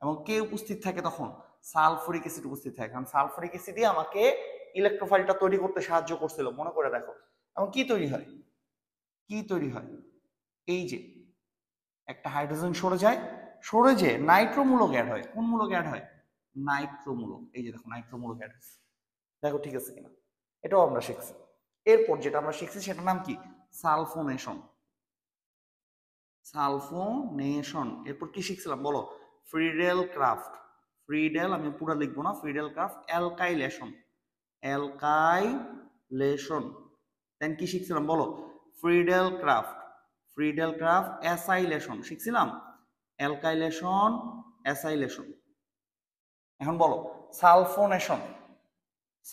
এবং কে উপস্থিত থাকে তখন, সালফুরিক অ্যাসিড উপস্থিত থাকে, কারণ সালফুরিক অ্যাসিডই আমাকে ইলেকট্রোফাইলটা তৈরি করতে সাহায্য করছিল, মনে করে দেখো। এবং কি তৈরি হয়, কি তৈরি হয়, এই যে একটা হাইড্রোজেন সরে যায়, সরে যে নাইট্রোমূলক অ্যাড হয়। কোন মূলক অ্যাড হয়, নাইট্রোমূলক। এই যে দেখো নাইট্রোমূলক অ্যাড হচ্ছে, দেখো ঠিক আছে কিনা, এটাও আমরা শিখছি। এরপর যেটা আমরা শিখছি সেটার নাম কি, সালফোনেশন। সালফোনেশন। এরপর কি শিখছিলাম বলো, ফ্রিডেল ক্রাফট। ফ্রিডেল আমি পুরো লিখবো না, Friedel Crafts alkylation. Alkylation. Then কি শিখছিলাম বলো, Friedel Crafts. Friedel Crafts acylation শিখছিলাম, অ্যালকাইলেশন অ্যাসাইলেশন। এখন বলো সালফোনেশন।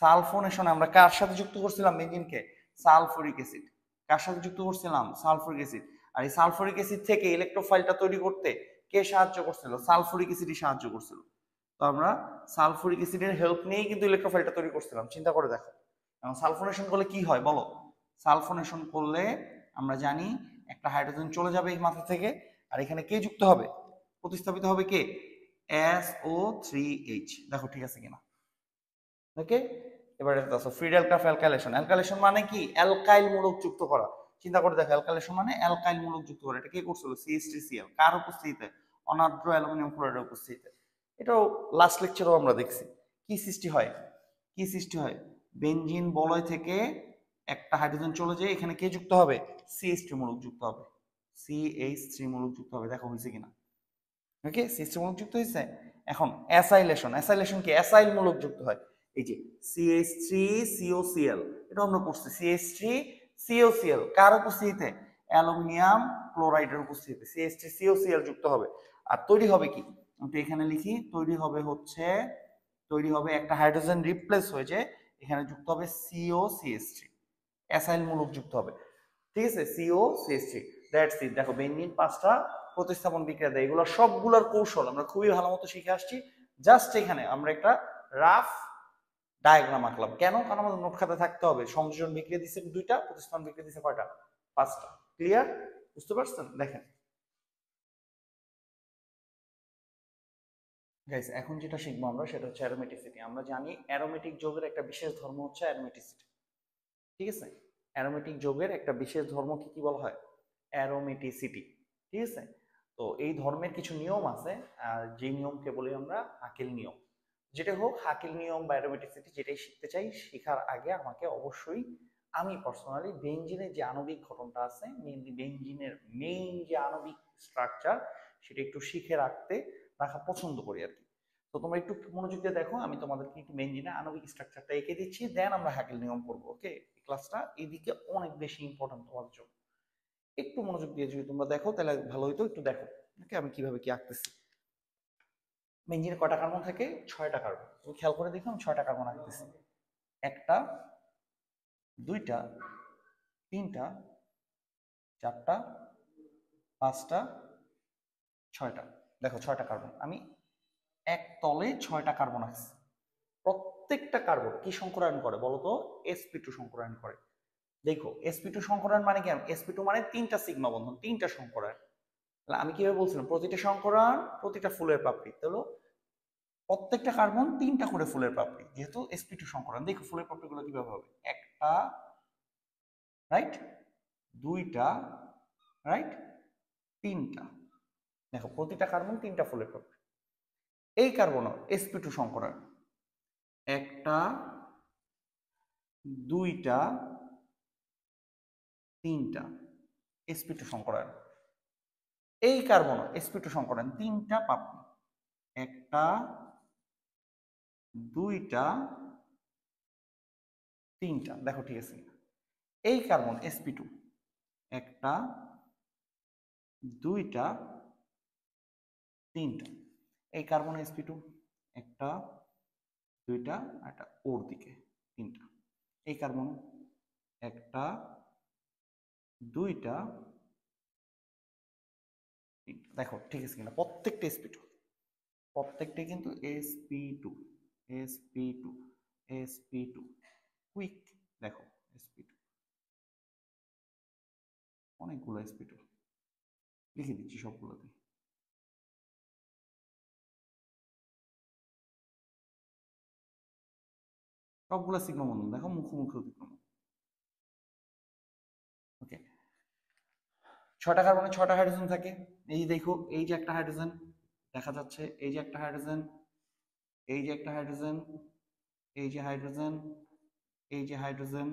সালফোনেশন আমরা কার সাথে যুক্ত করছিলাম বেনজিনকে, সালফুরিক অ্যাসিড। কার সাথে যুক্ত করছিলাম, সালফুরিক অ্যাসিড। আর এই সালফুরিক অ্যাসিড থেকে ইলেকট্রোফাইলটা তৈরি করতে কে সাহায্য করছিল, সালফুরিক অ্যাসিডই সাহায্য করছিল। তো আমরা সালফুরিক অ্যাসিডের হেল্প নিয়েই কিন্তু ইলেকট্রোফাইলটা তৈরি করছিলাম, চিন্তা করে দেখো। এবং সালফোনেশন করলে কি হয় বলো, সালফোনেশন করলে আমরা জানি একটা হাইড্রোজেন চলে যাবে এই মাথা থেকে, আর এখানে কে যুক্ত হবে, প্রতিস্থাপিত হবে কে, SO3H। দেখো ঠিক আছে কিনা, ওকে। এবারে দেখো ফ্রিডেল কাফ অ্যালকাইলেশন। অ্যালকাইলেশন মানে কি? অ্যালকাইল মূলক যুক্ত করা। চিন্তা করে দেখো, অ্যালকাইলেশন মানে অ্যালকাইল মূলক যুক্ত করা। এটা কে করছিল? CH3Cl। কার উপস্থিতিতে? অনার্দ্র অ্যালুমিনিয়াম ক্লোরাইডের উপস্থিতিতে। এটাও লাস্ট লেকচারেও আমরা দেখছি। কি সৃষ্টি হয়? কি সৃষ্টি হয়? বেনজিন বলয় থেকে একটা হাইড্রোজেন চলে যায়, এখানে কে যুক্ত হবে? CH3 মূলক যুক্ত হবে। CH3 মূলক যুক্ত হবে। দেখো হয়েছে কিনা? ওকে, CH3 মূলক যুক্ত হয়েছে। এখন অ্যাসাইলেশন। অ্যাসাইলেশন কি? অ্যাসাইল মূলক যুক্ত হয়। এই যে CH3COCl, এটা আমরা পড়ছি। CH3COCl কার উপস্থিতিতে? অ্যালুমিনিয়াম ক্লোরাইডের উপস্থিতিতে CH3COCl যুক্ত হবে। আর তৈরি হবে কি? আমি এখানে লিখি, তৈরি হবে একটা হাইড্রোজেন রিপ্লেস হয়ে যায়, এখানে যুক্ত হবে COCH3, অ্যাসাইল মূলক যুক্ত হবে। ঠিক আছে, COCH3, দ্যাটস ইট। দেখো বেনজিন 5টা প্রতিস্থাপন বিক্রিয়া দেয়। এগুলো সবগুলোর কৌশল আমরা খুবই ভালো মতো শিখে আসছি। জাস্ট এখানে আমরা একটা রাফ ডায়াগ্রাম আঁকলাম। কেন? কারণ আমাদের নোট খাতা থাকতে হবে। সংযোজন বিক্রিয়া দিচ্ছে 2টা, প্রতিস্থাপন বিক্রিয়া দিচ্ছে কয়টা? 5টা। ক্লিয়ার? বুঝতে পারছেন? দেখেন গাইস, এখন যেটা শিখবো আমরা সেটা হচ্ছে অ্যারোমেটিসিটি। আমরা জানি অ্যারোমেটিক যৌগের একটা বিশেষ ধর্ম হচ্ছে অ্যারোমেটিসিটি। ঠিক আছে, অ্যারোমেটিক যৌগের একটা বিশেষ ধর্ম কি কি বলা হয়? অ্যারোমেটিসিটি। ঠিক আছে, তো এই ধর্মের কিছু নিয়ম আছে, আর যে নিয়মকে বলি আমরা হাকেল নিয়ম। যেটা হোক, হাকেল নিয়ম বা অ্যারোমেটিসিটি যেটাই শিখতে চাই, শেখার আগে আমাকে অবশ্যই, আমি পার্সোনালি বেনজিনের যে আণবিক গঠনটা আছে, মেইনলি বেনজিনের মেইন যে আণবিক স্ট্রাকচার, সেটা একটু শিখে রাখা পছন্দ করি আর কি। তো তোমরা একটু মনোযোগ দিয়ে দেখো, আমি তোমাদেরকে একটু বেনজিনের আণবিক স্ট্রাকচারটা এঁকে দিচ্ছি, দেন আমরা হাকেল নিয়ম করবো। ওকে, ক্লাসটা এইদিকে অনেক বেশি ইম্পর্টেন্ট তোমাদের জন্য। একটু মনোযোগ দিয়ে যদি তোমরা দেখো তাহলে ভালো হইতো। একটু দেখো ওকে, আমি কিভাবে কি আঁকতেছি। বেনজিনে কয়টা কার্বন থাকে? 6টা কার্বন। তুমি খেয়াল করে দেখো, আমি 6টা কার্বন আঁকতেছি। একটা, দুইটা, তিনটা, চারটা, পাঁচটা, 6টা। দেখো 6টা কার্বন আমি এক তলে 6টা কার্বন আঁকছি। প্রত্যেকটা কার্বন কি সংকরায়ন করে বলতো? sp2 সংকরায়ন করে। দেখো sp2 সংকরায়ন মানে কি? sp2 মানে 3টা সিগমা বন্ধন, 3টা সংকরায়ন। তাহলে আমি কিভাবে বলছিলাম, প্রতিটা সংকরায়ন প্রতিটা ফুলের পাপড়ি। তাহলে প্রত্যেকটা কার্বন 3টা করে ফুলের পাপড়ি, যেহেতু sp2 সংকরায়ন। দেখো ফুলের পাপড়িগুলো কিভাবে হবে? একটা, রাইট, দুইটা, রাইট, তিনটা। দেখো প্রতিটা কার্বন 3টা ফুলের পাপড়ি। এই কার্বনও sp2 সংকরায়ন। একটা, দুইটা, তিনটা, sp2 সংকরায়ন। এই কার্বন sp2 সংকরায়ন, 3টা পাপড়ি। একটা, দুইটা, তিনটা। দেখো ঠিক আছে। এই কার্বন sp2, একটা, দুইটা, তিনটা। এই কার্বন sp2, একটা, দুইটা, একটা ওর দিকে, তিনটা। এই কার্বন একটা, দুইটা, তিনটা। দেখো ঠিক আছে কিনা? প্রত্যেকটা sp2, প্রত্যেকটাই কিন্তু sp2, sp2, sp2, কুইক। দেখো sp2, অনেকগুলো sp2 লিখে দিচ্ছি সবগুলোতে। সবগুলো সিগমা বন্ধন। দেখো মুখোমুখি অতিক্রম। ওকে, 6টা কার্বনে 6টা হাইড্রোজেন থাকে। এই যে দেখো, এই যে একটা হাইড্রোজেন দেখা যাচ্ছে, এই যে একটা হাইড্রোজেন, এই যে একটা হাইড্রোজেন, এই যে হাইড্রোজেন, এই যে হাইড্রোজেন,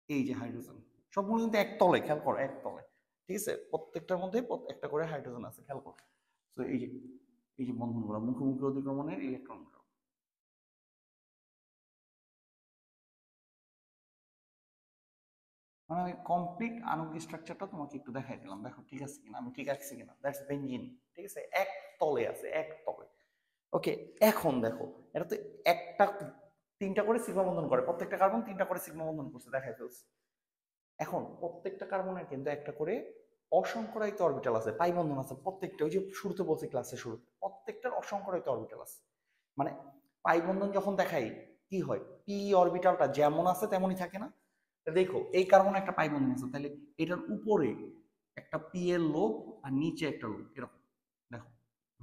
এই যে হাইড্রোজেন। সবগুলো কিন্তু এক তলে, খেয়াল করো, এক তলে। ঠিক আছে, প্রত্যেকটার মধ্যে একটা করে হাইড্রোজেন আছে, খেয়াল করো। তো এই যে বন্ধনগুলো মুখোমুখি অতিক্রমণের ইলেকট্রনগুলো। মানে আমি কমপ্লিট আণবিক স্ট্রাকচারটা তোমাকে একটু দেখাই দিলাম। দেখো ঠিক আছে কিনা, আমি ঠিক আঁকছি কিনা। That's benzene. ঠিক আছে, এক তলে আছে, এক তলে। ওকে, এখন দেখো, এটা তো একটা, 3টা করে সিগমা বন্ধন করে। প্রত্যেকটা কার্বন 3টা করে সিগমা বন্ধন করছে, দেখাই ফেলছে। এখন প্রত্যেকটা কার্বনের কিন্তু একটা করে অসংকরায়িত অরবিটাল আছে, পাই বন্ধন আছে প্রত্যেকটা। ওই যে শুরুতে বলছি, ক্লাসের শুরুতে, প্রত্যেকটার অসংকরায়িত অরবিটাল আছে। মানে পাই বন্ধন যখন দেখাই কি হয়? পি অরবিটালটা যেমন আছে তেমনই থাকে না? দেখো এই কার্বনে একটা পাই বন্ধন আছে, তাহলে এটার উপরে একটা পি এর লোব আর নিচে একটা লোব, এরকম। দেখো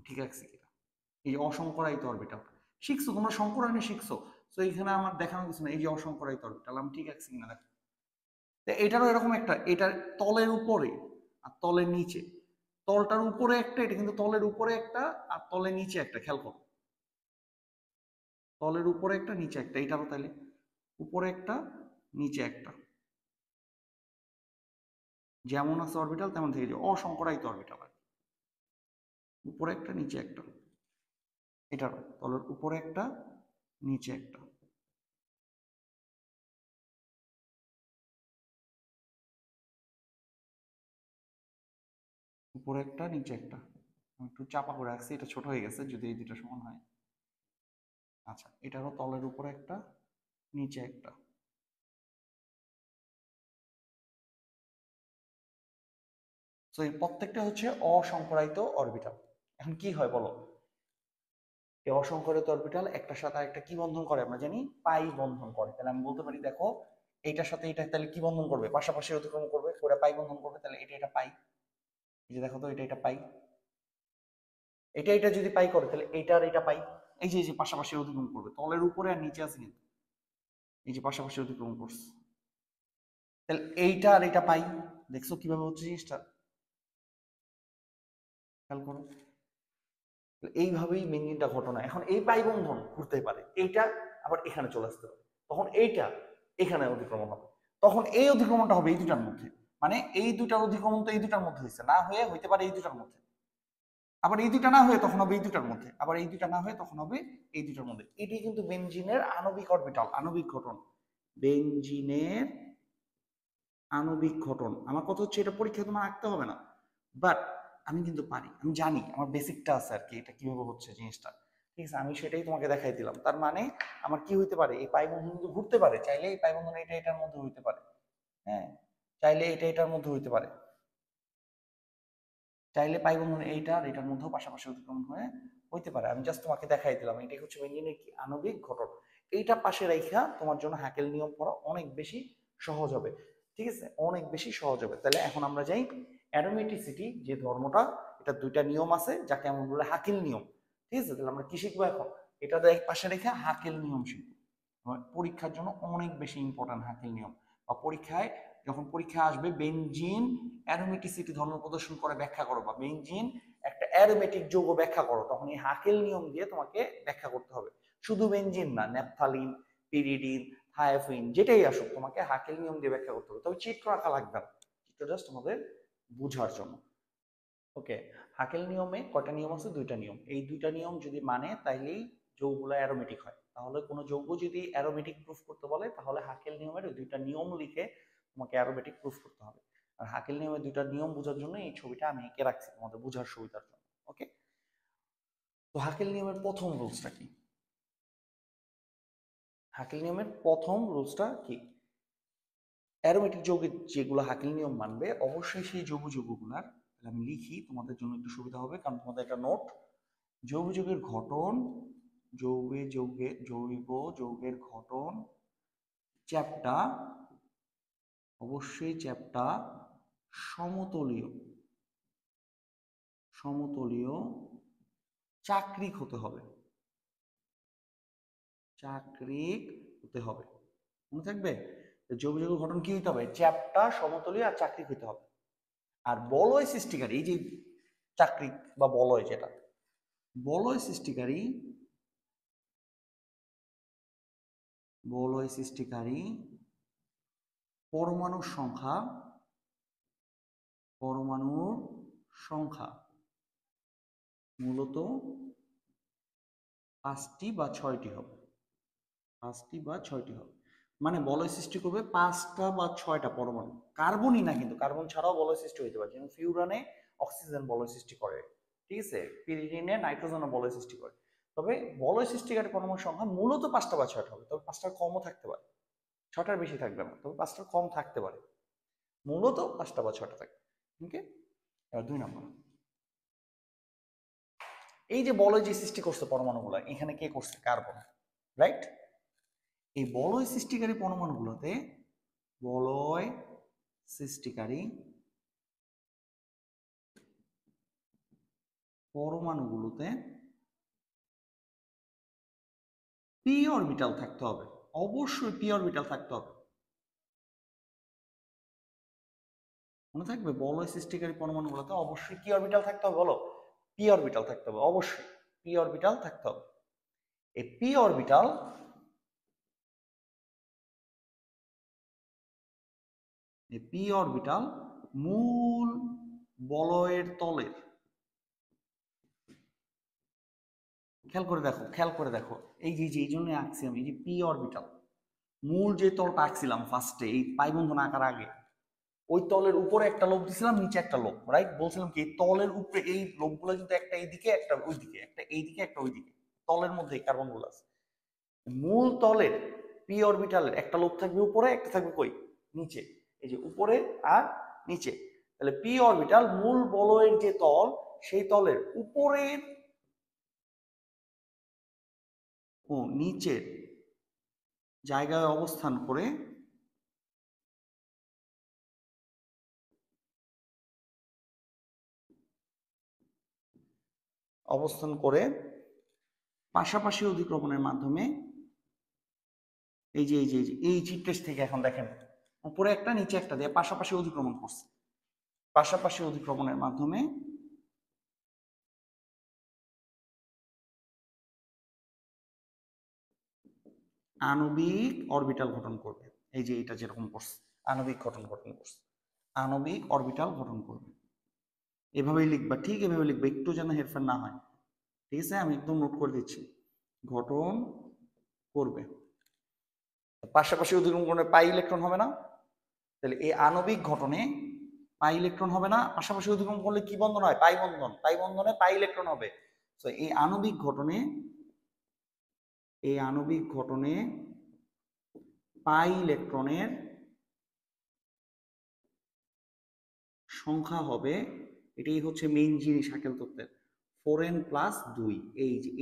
ঠিক আছে কিনা? এই যে অসংকরায়িত অরবিটাল। শিখছো তোমরা, সংকরায়নে শিখছো। তো এখানে আমার দেখানো কিছু না, এই যে অসংকরায়িত অরবিটাল আমি ঠিক আছি কিনা দেখো। এটারও এরকম একটা, এটার তলের উপরে আর তলের নিচে, তলটার উপরে একটা, এটা কিন্তু তলের উপরে একটা আর তলের নিচে একটা, খেয়াল করো তলের উপরে একটা নিচে একটা, এটারও তাহলে উপরে একটা নিচে একটা, যেমন আছে অরবিটাল তেমন থেকে যায়, অসংকরায়িত অরবিটাল আর উপরে একটা নিচে একটা, এটারও তলের উপরে একটা নিচে একটা, উপরে একটা নিচে একটা। আমি একটু চাপা করে রাখছি, এটা ছোট হয়ে গেছে যদি এই দুটো সমান হয়। আচ্ছা, এটারও তলের উপরে একটা নিচে একটা। তো এই প্রত্যেকটা হচ্ছে অসংকরায়িত অরবিটাল। এখন কি হয় বলো, এই অসংকরায়িত অরবিটাল একটার সাথে আরেকটা কি বন্ধন করে আমরা জানি, পাই বন্ধন করে। তাহলে আমি বলতে পারি দেখো, এইটার সাথে এটা তাহলে কি বন্ধন করবে, পাশাপাশি অতিক্রম করবে, ওরা পাই বন্ধন করবে, তাহলে এটা এটা পাই। এই যে দেখো তো, এটা এটা পাই, এটা এটা যদি পাই করে তাহলে এইটা আর এটা পাই। এই যে পাশাপাশি অতিক্রম করবে, তলের উপরে আর নিচে আছে কিন্তু, এই যে পাশাপাশি অতিক্রম করছে, তাহলে এইটা আর এটা পাই। দেখছো কিভাবে হচ্ছে জিনিসটা, খেয়াল করো। এইভাবেই বেঞ্জিনটা ঘটনা। এখন এই পাই বন্ধন ঘুরতে পারে, এইটা আবার এখানে চলে আসতে পারে, তখন এইটা এখানে অতিক্রমণ হবে, তখন এই অতিক্রমণটা হবে এই দুটার মধ্যে, মানে এই দুটার অতিক্রমণ তো এই দুটার মধ্যে হয়েছে, না হয়ে হইতে পারে এই দুটার মধ্যে, আবার এই দুটা না হয়ে তখন হবে এই দুটার মধ্যে, আবার এই দুটা না হয়ে তখন হবে এই দুটার মধ্যে। এটি কিন্তু বেনজিনের আণবিক অরবিটাল, আণবিক ঘটন, বেনজিনের আণবিক ঘটন। আমার কথা হচ্ছে এটা পরীক্ষা তোমার আঁকতে হবে না, বাট আমি কিন্তু পারি, আমি জানি, আমার বেসিকটা আছে আর কি, এটা কিভাবে হচ্ছে জিনিসটা, ঠিক আছে, আমি সেটাই তোমাকে দেখাই দিলাম। তার মানে আমার কি হইতে পারে, এই পাই বন্ধন কিন্তু ঘুরতে পারে, চাইলে এই পাই বন্ধন এটা এটার মধ্যে হইতে পারে, হ্যাঁ, চাইলে এটা এটার মধ্যে হইতে পারে, চাইলে পাই বন্ধন এইটা আর এটার মধ্যেও পাশাপাশি অতিক্রমণ হয়ে হইতে পারে। আমি জাস্ট তোমাকে দেখাই দিলাম, এটাই হচ্ছে বেঞ্জিনের কি আণবিক ঘটন। এইটা পাশে রাইখা তোমার জন্য হ্যাকেল নিয়ম পড়া অনেক বেশি সহজ হবে, ঠিক আছে, অনেক বেশি সহজ হবে। তাহলে এখন আমরা যাই অ্যারোমেটিসিটি যে ধর্মটা, এটা দুইটা নিয়ম আছে যাকে আমরা বলে হাকিল নিয়ম, ঠিক আছে। তাহলে আমরা কি শিখবো এখন, এটা পাশে রেখে হাকিল নিয়ম শিখবো। পরীক্ষার জন্য অনেক বেশি ইম্পর্টেন্ট হাকিল নিয়ম, বা পরীক্ষায় যখন পরীক্ষা আসবে বেনজিন অ্যারোমেটিসিটি ধর্ম প্রদর্শন করে ব্যাখ্যা করো, বা বেনজিন একটা অ্যারোমেটিক যৌগ ব্যাখ্যা করো, তখন এই হাকেল নিয়ম দিয়ে তোমাকে ব্যাখ্যা করতে হবে। শুধু বেনজিন না, ন্যাপথালিন, পিরিডিন, থায়োফিন, যেটাই আসুক তোমাকে হাকেল নিয়ম দিয়ে ব্যাখ্যা করতে হবে। তবে চিত্র আঁকা লাগবে না, চিত্র জাস্ট আমাদের বুঝার জন্য। ওকে, হাকেল নিয়মে কয়টা নিয়ম আছে, দুইটা নিয়ম, এই দুইটা নিয়ম যদি মানে তাইলেই যৌগগুলো অ্যারোমেটিক হয়। তাহলে কোনো যৌগ যদি অ্যারোমেটিক প্রুফ করতে বলে, তাহলে হাকেল নিয়মের ওই দুইটা নিয়ম লিখে তোমাকে অ্যারোমেটিক প্রুফ করতে হবে। আর হাকেল নিয়মের দুইটা নিয়ম বোঝার জন্য এই ছবিটা আমি এঁকে রাখছি তোমাদের বোঝার সুবিধার জন্য। ওকে, তো হাকেল নিয়মের প্রথম রুলসটা কি, হাকেল নিয়মের প্রথম রুলসটা কি, অ্যারোমেটিক যৌগের যেগুলো হাকেল নিয়ম মানবে অবশ্যই সেই যৌগ যৌগগুলার, আমি লিখি তোমাদের জন্য একটু সুবিধা হবে, কারণ তোমাদের একটা নোট, জৈব যৌগের ঘটন, জৈব যৌগের ঘটন চ্যাপ্টা, অবশ্যই চ্যাপ্টা সমতলীয়, সমতলীয় চাক্রিক হতে হবে, চাক্রিক হতে হবে, মনে থাকবে। জৈব যৌগের ঘটন কি হইতে হবে, চ্যাপ্টা সমতলীয় আর চাক্রিক হইতে হবে। আর বলয় সৃষ্টিকারী, এই যে চাক্রিক বা বলয়, যেটা বলয় সৃষ্টিকারী, বলয় সৃষ্টিকারী পরমাণুর সংখ্যা, পরমাণুর সংখ্যা মূলত 5টি বা 6টি হবে, 5টি বা 6টি হবে। মানে বলয় সৃষ্টি করবে 5টা বা 6টা পরমাণু, কার্বনই না কিন্তু, কার্বন ছাড়াও বলয় সৃষ্টি হইতে পারে, যেমন ফিউরানে অক্সিজেন বলয় সৃষ্টি করে, ঠিক আছে, পিরিডিনে নাইট্রোজেনও বলয় সৃষ্টি করে। তবে বলয় সৃষ্টিকারী পরমাণুর সংখ্যা মূলত 5টা বা 6টা হবে, তবে 5টার কমও থাকতে পারে, 6টার বেশি থাকবে না, তবে 5টার কম থাকতে পারে, মূলত 5টা বা 6টা থাকবে। ওকে, এবার 2 নম্বর, এই যে বলয় যে সৃষ্টি করছে পরমাণুগুলো, এখানে কে করছে, কার্বন, রাইট। এই বলয় সৃষ্টিকারী পরমাণুগুলোতে, বলয় সৃষ্টিকারী পরমাণুগুলোতে পি অরবিটাল থাকতে হবে, অবশ্যই পি অরবিটাল থাকতে হবে। মনে থাকবে বলয় সৃষ্টিকারী পরমাণুগুলোতে অবশ্যই কি অরবিটাল থাকতে হবে, বলো? পি অরবিটাল থাকতে হবে, অবশ্যই পি অরবিটাল থাকতে হবে। এই পি অরবিটাল মূল বলয়ের তলের, খেয়াল করে দেখো এই যে এই জন্য আঁকছি আমি, এই যে পি অরবিটাল মূল যে তলটা আঁকছিলাম ফার্স্টে এই পাই বন্ধন আঁকার আগে, ওই তলের উপরে একটা লোব দিছিলাম, নিচে একটা লোব, রাইট? বলছিলাম কি তলের উপরে এই লোবগুলো কিন্তু একটা এইদিকে একটা ওইদিকে, একটা এইদিকে একটা ওইদিকে, তলের মধ্যে কার্বন গুলো আছে। মূল তলের পি অরবিটালের একটা লোব থাকবে উপরে, একটা থাকবে কই নিচে, এই যে উপরে আর নিচে। তাহলে পি অরবিটাল মূল বলয়ের যে তল, সেই তলের উপরের ও নিচের জায়গায় অবস্থান করে পাশাপাশি অধিক্রমণের মাধ্যমে এই চিত্রের থেকে এখন দেখেন উপরে একটা নিচে একটা দিয়ে পাশাপাশি অধিক্রমণ করছে, পাশাপাশি অধিক্রমণের মাধ্যমে আণবিক অরবিটাল গঠন করবে। এই যে এটা যেরকম করছে আণবিক গঠন করছে, আণবিক অরবিটাল গঠন করবে। এভাবেই লিখবা, ঠিক এভাবে লিখবা, একটু যেন হেরফের না হয়, ঠিক আছে? আমি একদম নোট করে দিচ্ছি, গঠন করবে। পাশাপাশি অধিক্রমণ করলে পাই ইলেকট্রন হবে না? তাহলে এই আণবিক ঘটনে পাই ইলেকট্রন হবে না, পাশাপাশি অধিক্রমণ করলে কি বন্ধন হয়? পাই বন্ধন, পাই বন্ধনে পাই ইলেকট্রন হবে। তো এই আণবিক ঘটনে পাই ইলেকট্রনের সংখ্যা হবে, এটাই হচ্ছে মেইন জিনিস হাকেল তত্ত্বের, 4n+2।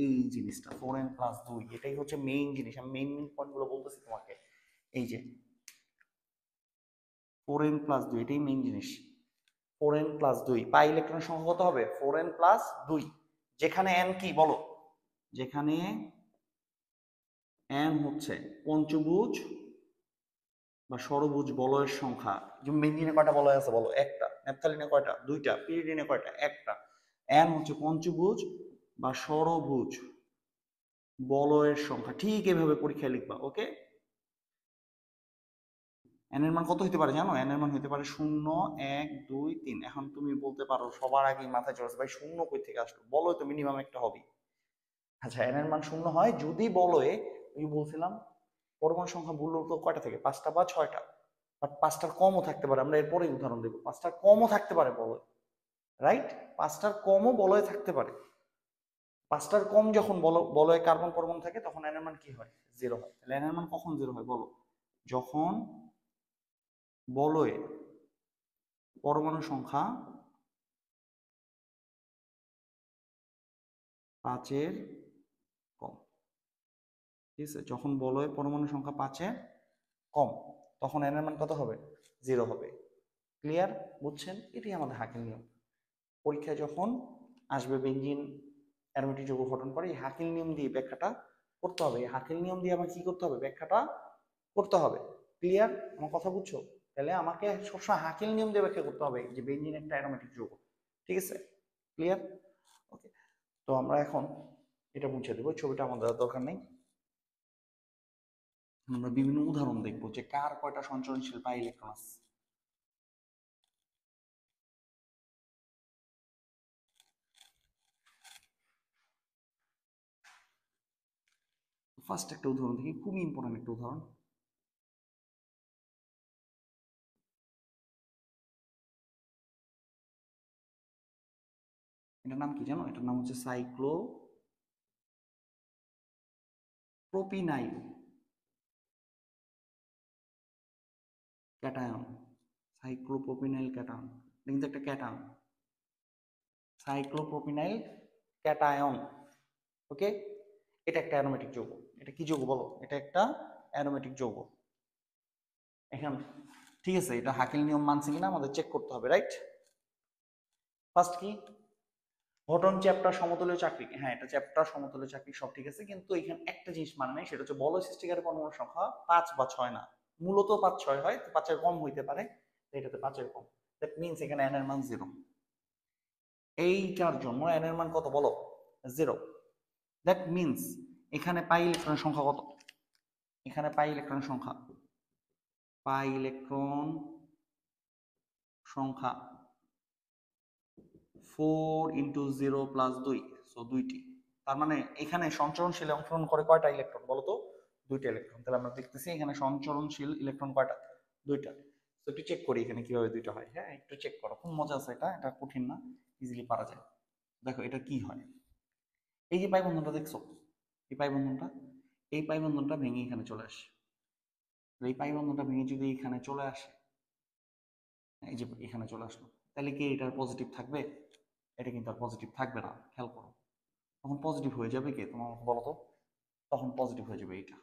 এই জিনিসটা 4n+2, এটাই হচ্ছে মেইন জিনিস। আমি মেইন পয়েন্টগুলো বলতেছি তোমাকে, এই যে 4n+2 এটাই মেইন জিনিস। 4n+2 পাই ইলেকট্রনের সংখ্যা কত হবে? 4n+2, যেখানে n কি বলো? যেখানে n হচ্ছে পঞ্চভুজ বা ষড়ভুজ বলয়ের সংখ্যা। যেমন বেঞ্জিনে কয়টা বলয় আছে বলো? একটা। ন্যাপথালিনে কয়টা? দুইটা। পিরিডিনে কয়টা? একটা। n হচ্ছে পঞ্চভুজ বা ষড়ভুজ বলয়ের সংখ্যা। ঠিক এভাবে পরীক্ষায় লিখবা, ওকে? n এর মান কত হতে পারে জানো? n এর মান হতে পারে 0, 1, 2, 3। এখন তুমি বলতে পারো সবার আগে মাথায় চলে আসে, ভাই শূন্য কই থেকে আসলো? বলয় তো মিনিমাম একটা হবে। আচ্ছা, n এর মান 0 হয় যদি বলয়ে, ওই বলছিলাম পরমাণু সংখ্যা মূলত কয়টা থেকে? 5টা বা 6টা, বাট 5টার কমও থাকতে পারে। আমরা এরপরে উদাহরণ দেবো। 5টার কমও থাকতে পারে বলয়, রাইট? 5টার কমও বলয় থাকতে পারে। 5টার কম যখন বলয়ে কার্বন পরমাণু থাকে তখন n এর মান কি হয়? 0 হয়। তাহলে n এর মান কখন 0 হয় বলো? যখন বলয়ে পরমাণু সংখ্যা 5-এর কম, ঠিক আছে? যখন বলয়ে পরমাণু সংখ্যা 5-এর কম, তখন n এর মান কত হবে? 0 হবে। ক্লিয়ার? বুঝছেন? এটাই আমাদের হাকেল নিয়ম। পরীক্ষায় যখন আসবে বেঞ্জিন অ্যারোমেটিক যৌগ গঠন করে, এই হাকেল নিয়ম দিয়ে ব্যাখ্যাটা করতে হবে। এই হাকেল নিয়ম দিয়ে আমার কি করতে হবে? ব্যাখ্যাটা করতে হবে। ক্লিয়ার? আমার কথা বুঝছো? তাহলে আমাকে সবসময় হাকেল নিয়ম দিয়ে ব্যাখ্যা করতে হবে যে বেঞ্জিন একটা অ্যারোমেটিক যৌগ। ঠিক আছে? ক্লিয়ার? ওকে। তো আমরা এখন এটা মুছে দেবো, ছবিটা আমাদের দরকার নেই। আমরা বিভিন্ন উদাহরণ দেখবো যে কার কয়টা সঞ্চরণশীল পাই ইলেকট্রন আছে। ফার্স্ট একটা উদাহরণ দেখি, খুবই ইম্পর্টেন্ট একটা উদাহরণ। এটার নাম কি জানো? এটার নাম হচ্ছে সাইক্লোপ্রোপিনাইল ক্যাটায়ন। সাইক্লোপ্রোপিনাইল ক্যাটায়ন, এটা কিন্তু একটা ক্যাটায়ন। সাইক্লোপ্রোপিনাইল ক্যাটায়ন, ওকে? এটা একটা অ্যারোমেটিক যৌগ। এটা কি যৌগ বলো? এটা একটা অ্যারোমেটিক যৌগ। এখন ঠিক আছে, এটা হাকেল নিয়ম মানছে কিনা আমাদের চেক করতে হবে, রাইট? ফার্স্ট কি? ঘটন চ্যাপ্টার সমতুল্য চাকরি, হ্যাঁ এটা চ্যাপ্টার সমতুল্য চাকরি সব ঠিক আছে, কিন্তু এখানে একটা জিনিস মানে নাই, সেটা হচ্ছে বলয় সৃষ্টিকারী পরমাণুর সংখ্যা 5 বা 6 না, মূলত 5-6 হয়, তো 5-এর কম হইতে পারে, এটাতে 5-এর কম। দ্যাট মিনস এখানে n এর মান 0। এইটার জন্য n এর মান কত বলো? 0। দ্যাট মিনস এখানে পাই ইলেকট্রনের সংখ্যা কত? এখানে পাই ইলেকট্রনের সংখ্যা, পাই ইলেকট্রন সংখ্যা 4 × 0 + 2, সো 2টি। তার মানে এখানে সঞ্চরণশীল অংশগ্রহণ করে কয়টা ইলেকট্রন বলো তো? 2টা ইলেকট্রন। তাহলে আমরা দেখতেছি এখানে সঞ্চরণশীল ইলেকট্রন কয়টা? 2টা। তো একটু চেক করি এখানে কিভাবে 2টা হয়। হ্যাঁ একটু চেক করো, খুব মজা আছে, এটা এটা কঠিন না, ইজিলি পারা যায়। দেখো এটা কি হয়, এই যে পাই বন্ধনটা দেখছো, এই পাই বন্ধনটা, এই পাই বন্ধনটা ভেঙে এখানে চলে আসে। এই পাই বন্ধনটা ভেঙে যদি এখানে চলে আসে, এই যে এখানে চলে আসলো, তাহলে কি এটার পজিটিভ থাকবে? এটা কিন্তু আর পজিটিভ থাকবে না, খেয়াল করো। তখন পজিটিভ হয়ে যাবে কে তোমার বলো তো? তখন পজিটিভ হয়ে যাবে এইটা,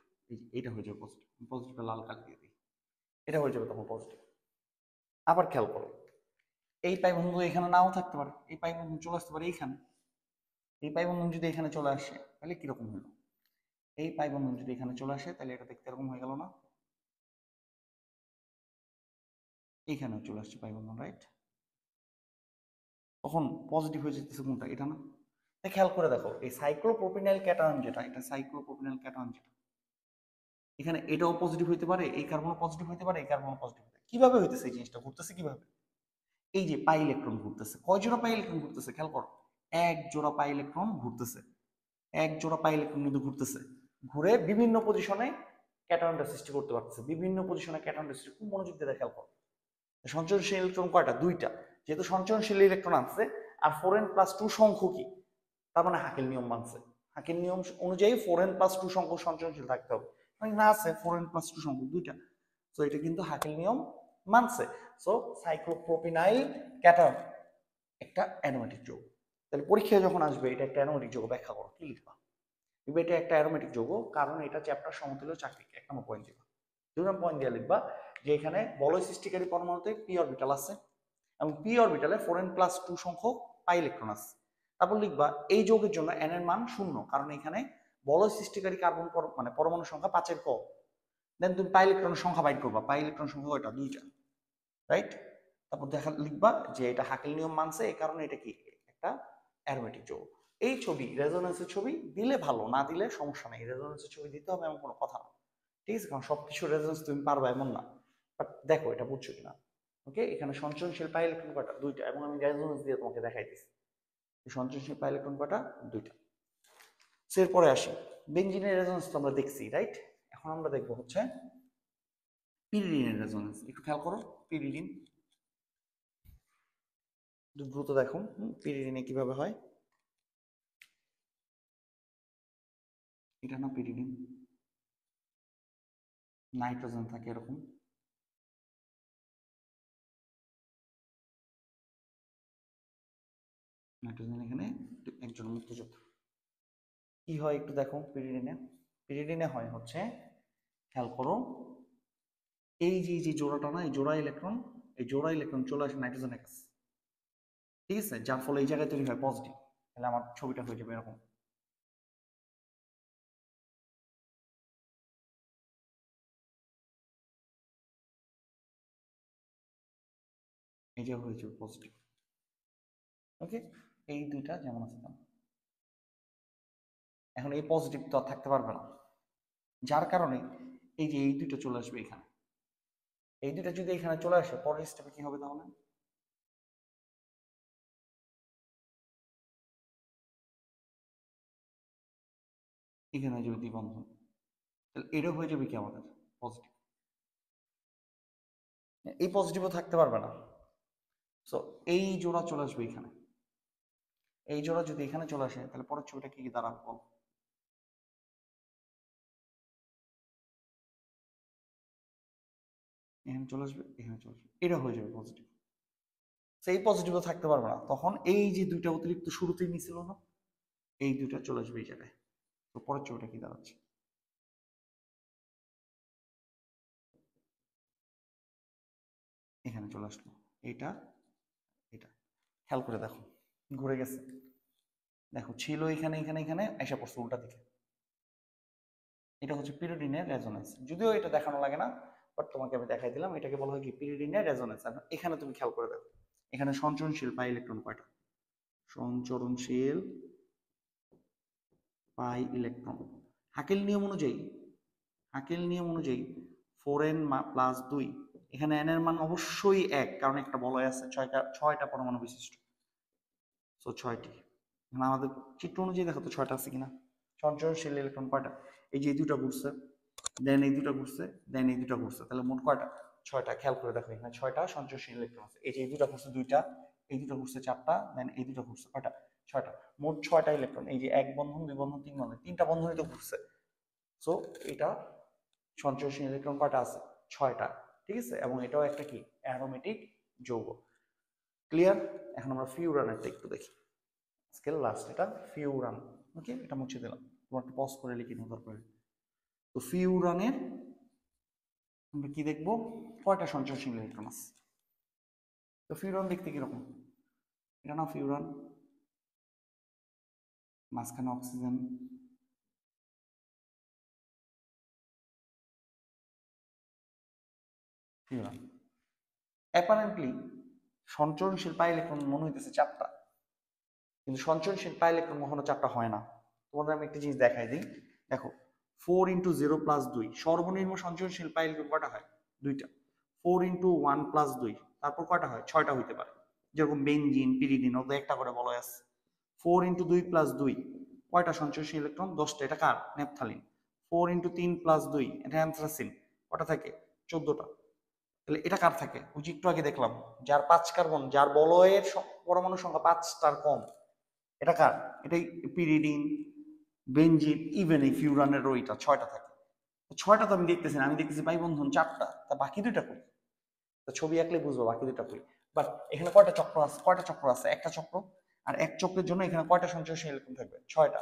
এইটা হয়ে যাবে পজিটিভ। পজিটিভটা লাল কালি দিয়ে দিই, এটা হয়ে যাবে তখন পজিটিভ। আবার খেয়াল করো, এই পাই বন্ধন এখানে নাও থাকতে পারে, এই পাই বন্ধন চলে আসতে পারে এইখানে। এই পাই বন্ধন যদি এখানে চলে আসে তাহলে কিরকম হলো? এই পাই বন্ধন যদি এখানে চলে আসে তাহলে এটা দেখতে এরকম হয়ে গেল না? এইখানেও চলে আসছে পাই বন্ধন, রাইট? তখন পজিটিভ হয়ে যেতেছে কোনটা? এটা না? খেয়াল করে দেখো, এই সাইক্লোপ্রোপিনাইল ক্যাটায়ন যেটা, এটা সাইক্লোপ্রোপিনাইল ক্যাটায়ন যেটা, এখানে এটাও পজিটিভ হইতে পারে, এই কার্বনও পজিটিভ হইতে পারে, এই কার্বনও পজিটিভ হইতে পারে। কিভাবে হইতেছে এই জিনিসটা, ঘুরতেছে কিভাবে? এই যে পাই ইলেকট্রন ঘুরতেছে, কয় জোড়া পাই ইলেকট্রন ঘুরতেছে খেয়াল করো, এক জোড়া পাই ইলেকট্রন ঘুরতেছে, এক জোড়া পাই ইলেকট্রন কিন্তু ঘুরতেছে, ঘুরে বিভিন্ন পজিশনে ক্যাটায়নটা সৃষ্টি করতে পারতেছে, বিভিন্ন পজিশনে ক্যাটায়নটা সৃষ্টি, খুব মনোযোগ দিয়ে খেয়াল করো। সঞ্চরণশীল ইলেকট্রন কয়টা? 2টা। যেহেতু সঞ্চরণশীল ইলেকট্রন আছে আর 4n+2 সংখ্যক কি, তার মানে হাকেল নিয়ম মানছে। হাকেল নিয়ম অনুযায়ী 4n+2 সংখ্যক সঞ্চরণশীল থাকতে হবে, না আছে 4n+2 সংখ্যক 2টা, তো এটা কিন্তু হাকেল নিয়ম মানছে। সো সাইক্লোপ্রোপিনাইল ক্যাটায়ন একটা অ্যারোমেটিক যৌগ। তাহলে পরীক্ষায় যখন আসবে এটা একটা অ্যারোমেটিক যৌগ, ব্যাখ্যা করো, কি লিখবা? এটা একটা অ্যারোমেটিক যৌগ কারণ এটা চ্যাপ্টার সমতুল্য চাকরি, 1 নম্বর পয়েন্ট দিবা। 2 নম্বর পয়েন্ট দিয়ে লিখবা যে এখানে বলয় সৃষ্টিকারী পরমাণুতে পি অরবিটাল আছে এবং পি অরবিটালে 4n+2 সংখ্যক পাই ইলেকট্রন আছে। তারপর লিখবা এই যৌগের জন্য n এর মান 0, কারণ এখানে বলয় সৃষ্টিকারী কার্বন মানে পরমাণু সংখ্যা 5-এর কম। দেন তুমি পাই ইলেকট্রনের সংখ্যা বাইর করবা, পাই ইলেকট্রন সংখ্যা কয়টা? 2টা, রাইট? তারপর দেখা লিখবা যে এটা হাকেল নিয়ম মানছে, এই কারণে এটা কি একটা অ্যারোমেটিক যৌগ। এই ছবি রেজোনেন্সের ছবি দিলে ভালো, না দিলে সমস্যা নেই, রেজোনেন্সের ছবি দিতে হবে এমন কোনো কথা না, ঠিক আছে? কারণ সবকিছু রেজোনেন্স তুমি পারবা এমন না, বাট দেখো এটা বুঝছো কিনা। ওকে, এখানে সঞ্চরণশীল পাই ইলেকট্রন কয়টা? 2টা, এবং আমি রেজোনেন্স দিয়ে তোমাকে দেখাই দিচ্ছি সঞ্চরণশীল পাই ইলেকট্রন কয়টা? 2টা। এরপরে আসি, বেনজিনের রেজোনেন্স তো আমরা দেখছি, রাইট? এখন আমরা দেখবো হচ্ছে পিরিডিনের রেজোনেন্স, একটু খেয়াল করো। পিরিডিন দ্রুত দেখো, পিরিডিনে কিভাবে হয়, এটা না পিরিডিন, নাইট্রোজেন থাকে এরকম, নাইট্রোজেন এখানে একজন মুক্তযোদ্ধা। কি হয় একটু দেখো পিরিডিনে, পিরিডিনে হয় হচ্ছে, খেয়াল করো, এই যে জোড়াটা না, এই জোড়া ইলেকট্রন, এই জোড়া ইলেকট্রন চলে আসে নাইট্রোজেনের কাছে, ঠিক আছে? যার ফলে এই জায়গায় তৈরি হয় পজিটিভ। তাহলে আমার ছবিটা হয়ে যাবে এরকম, এই যে হয়ে যাবে পজিটিভ। ওকে, এই দুইটা যেমন আছে তেমন। এখন এই পজিটিভ তো আর থাকতে পারবে না, যার কারণে এই যে এই দুইটা চলে আসবে এখানে, এই দুইটা যদি এখানে চলে আসে পরের স্টেপে কি হবে তাহলে? এখানে হয়ে যাবে দ্বিবন্ধন, তাহলে এটা হয়ে যাবে কি আমাদের পজিটিভ। এই পজিটিভও থাকতে পারবে না, সো এই জোড়া চলে আসবে এখানে, এই জোড়া যদি এখানে চলে আসে তাহলে পরের ছবিটা কি কি দাঁড়াবে বল? এখানে চলে আসবে, এখানে চলে আসবে, এটা হয়ে যাবে পজিটিভ। সেই পজিটিভও থাকতে পারবে না, তখন এই যে দুইটা অতিরিক্ত শুরুতেই মিছিল না, এই দুইটা চলে আসবে এই জায়গায়। তো পরের ছবিটা কি দাঁড়াচ্ছে? এখানে চলে আসলো, এটা এটা খেয়াল করে দেখো, ঘুরে গেছে। দেখো ছিল এখানে এখানে এখানে এসে পড়ছে উল্টা দিকে। এটা হচ্ছে পিরিডিনের রেজোনেন্স, যদিও এটা দেখানো লাগে না, বাট তোমাকে আমি দেখাই দিলাম। এটাকে বলা হয় কি পিরিডিনের রেজোনেন্স। আর এখানে তুমি খেয়াল করে দেখো, এখানে সঞ্চরণশীল পাই ইলেকট্রন কয়টা? সঞ্চরণশীল পাই ইলেকট্রন হাকেল নিয়ম অনুযায়ী, হাকেল নিয়ম অনুযায়ী 4n প্লাস 2, এখানে n এর মান অবশ্যই 1, কারণ একটা বলয় আছে ছয়টা পরমাণু বিশিষ্ট, সো 6টি। এখন আমাদের চিত্র অনুযায়ী দেখো তো 6টা আছে কিনা। সঞ্চরণশীল ইলেকট্রন কয়টা? এই যে এই দুটো ঘুরছে, দেন এই দুটো ঘুরছে, দেন এই দুটো ঘুরছে, তাহলে মোট কয়টা? 6টা। খেয়াল করে দেখো এখানে 6টা সঞ্চরণশীল ইলেকট্রন আছে। এই যে এই দুটো ঘুরছে 2টা, এই দুটো ঘুরছে 4টা, দেন এই দুটো ঘুরছে কয়টা? 6টা। মোট 6টা ইলেকট্রন। এই যে এক বন্ধন, দুই বন্ধন, তিন বন্ধন, 3টা বন্ধনই তো ঘুরছে। সো এটা সঞ্চরণশীল ইলেকট্রন কয়টা আছে? 6টা। ঠিক আছে, এবং এটাও একটা কি অ্যারোমেটিক যৌগ। ক্লিয়ার? এখন আমরা ফিউরানেরটা একটু দেখি। আজকের লাস্ট এটা ফিউরান। ওকে, এটা মুছে দিলাম, তোমার একটু পজ করে লিখে নিও তারপরে। তো ফিউরানের আমরা কি দেখবো, কয়টা সঞ্চরণশীল ইলেকট্রন আছে। তো ফিউরান দেখতে কিরকম? এটা না ফিউরান, মাঝখানে অক্সিজেন, ফিউরান। অ্যাপারেন্টলি সঞ্চরণশীল পাই ইলেকট্রন মনে হইতেছে 4টা, কিন্তু সঞ্চরণশীল পাই ইলেকট্রন কখনো 4টা হয় না। তোমাদের আমি একটা জিনিস দেখাই দিই। দেখো 4 ইন্টু 0 প্লাস 2, সর্বনিম্ন সঞ্চরণশীল পাই ইলেকট্রন কয়টা হয়? 2টা। 4 ইন্টু 1 প্লাস 2, তারপর কয়টা হয়? 6টা হইতে পারে। যেরকম বেনজিন, পিরিডিন, ওদের একটা করে বলয় আছে। 4 ইন্টু 2 প্লাস 2, কয়টা সঞ্চরণশীল ইলেকট্রন? 10টা। এটা কার? ন্যাপথালিন। 4 ইন্টু 3 প্লাস 2, এটা অ্যানথ্রাসিন, কটা থাকে? 14টা। তাহলে এটা কার থাকে? ওই যে একটু আগে দেখলাম, যার 5 কার্বন, যার বলয়ের পরমাণু সংখ্যা 5টার কম, এটা কার? এটাই পিরিডিন, বেনজিন, ইভেন এই ফিউরানের ওইটা 6টা থাকে। 6টা তো আমি দেখতেছি না, আমি দেখতেছি পাই বন্ধন 4টা, তা বাকি দুইটা কই? তো ছবি আঁকলে বুঝবো বাকি দুইটা কই। বাট এখানে কয়টা চক্র আছে? কয়টা চক্র আছে? একটা চক্র। আর এক চক্রের জন্য এখানে কয়টা সঞ্চয়নশীল ইলেকট্রন থাকবে? 6টা।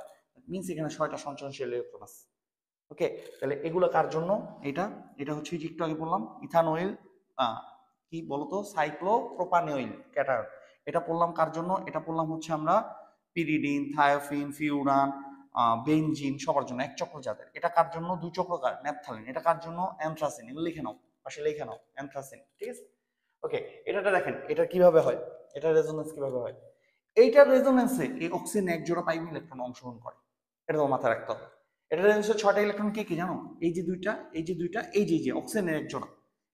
মিনস এখানে 6টা সঞ্চয়নশীল ইলেকট্রন আছে। ওকে, তাহলে এগুলো কার জন্য? এটা এটা হচ্ছে যে একটু আগে বললাম ইথানয়েল, কি বলতো, সাইক্লোপ্রোপানয়েল ক্যাটায়ন। এটা পড়লাম কার জন্য? এটা পড়লাম হচ্ছে আমরা পিরিডিন, থায়োফিন, ফিউরান, বেনজিন, সবার জন্য এক চক্র যাদের। এটা কার জন্য? দুই চক্র কার? ন্যাপথালিন। এটা কার জন্য? অ্যানথ্রাসিন। এগুলো লিখে নাও, পাশে লিখে নাও অ্যানথ্রাসিন। ঠিক আছে, ওকে। এটা দেখেন এটা কিভাবে হয়, এটা রেজোনেন্স কিভাবে হয়। এইটার রেজোনেন্সে এই অক্সিজেন এক জোড়া পাই ইলেকট্রন অংশগ্রহণ করে, এটা তোমার মাথায় রাখতে হবে। এটা রেজোনেন্সে 6টা ইলেকট্রন কে কি জানো? এই যে দুইটা, এই যে দুইটা, এই যে অক্সিজেনের এক জোড়া,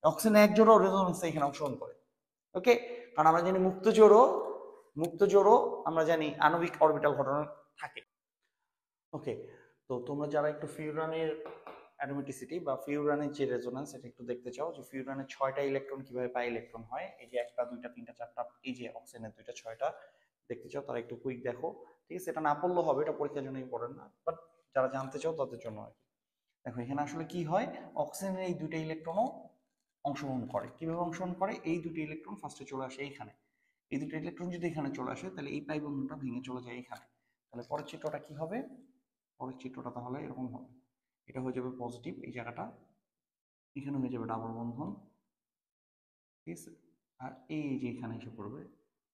অক্সিজেনের এক জোড়াও রেজোনেন্সে এখানে অংশগ্রহণ করে। ওকে, কারণ আমরা জানি মুক্ত জোড়ও আমরা জানি আণবিক অরবিটাল ঘটনা থাকে। ওকে, তো তোমরা যারা একটু ফিউরানের অ্যাটোমিটিসিটি বা ফিউরানের যে রেজোনেন্স এটা একটু দেখতে চাও, যে ফিউরানের 6টা ইলেকট্রন কিভাবে পাই ইলেকট্রন হয়, এই যে একটা, দুইটা, তিনটা, চারটা, এই যে অক্সিজেনের 2টা, 6টা দেখতে চাও, তারা একটু কুইক দেখো। ঠিক আছে, এটা না পড়লেও হবে, এটা পরীক্ষার জন্য ইম্পর্টেন্ট না, বাট যারা জানতে চাও তাদের জন্য আর কি। দেখো এখানে আসলে কি হয়, অক্সিজেনের এই 2টা ইলেকট্রনও অংশগ্রহণ করে। কিভাবে অংশগ্রহণ করে? এই 2টি ইলেকট্রন ফার্স্টে চলে আসে এইখানে, এই 2টা ইলেকট্রন যদি এখানে চলে আসে, তাহলে এই পাই বন্ধনটা ভেঙে চলে যায় এখানে। তাহলে পরের চিত্রটা কি হবে? পরের চিত্রটা তাহলে এরকম হবে, এটা হয়ে যাবে পজিটিভ এই জায়গাটা, এখানে হয়ে যাবে ডাবল বন্ধন। ঠিক আছে, আর এই যে এখানে এসে পড়বে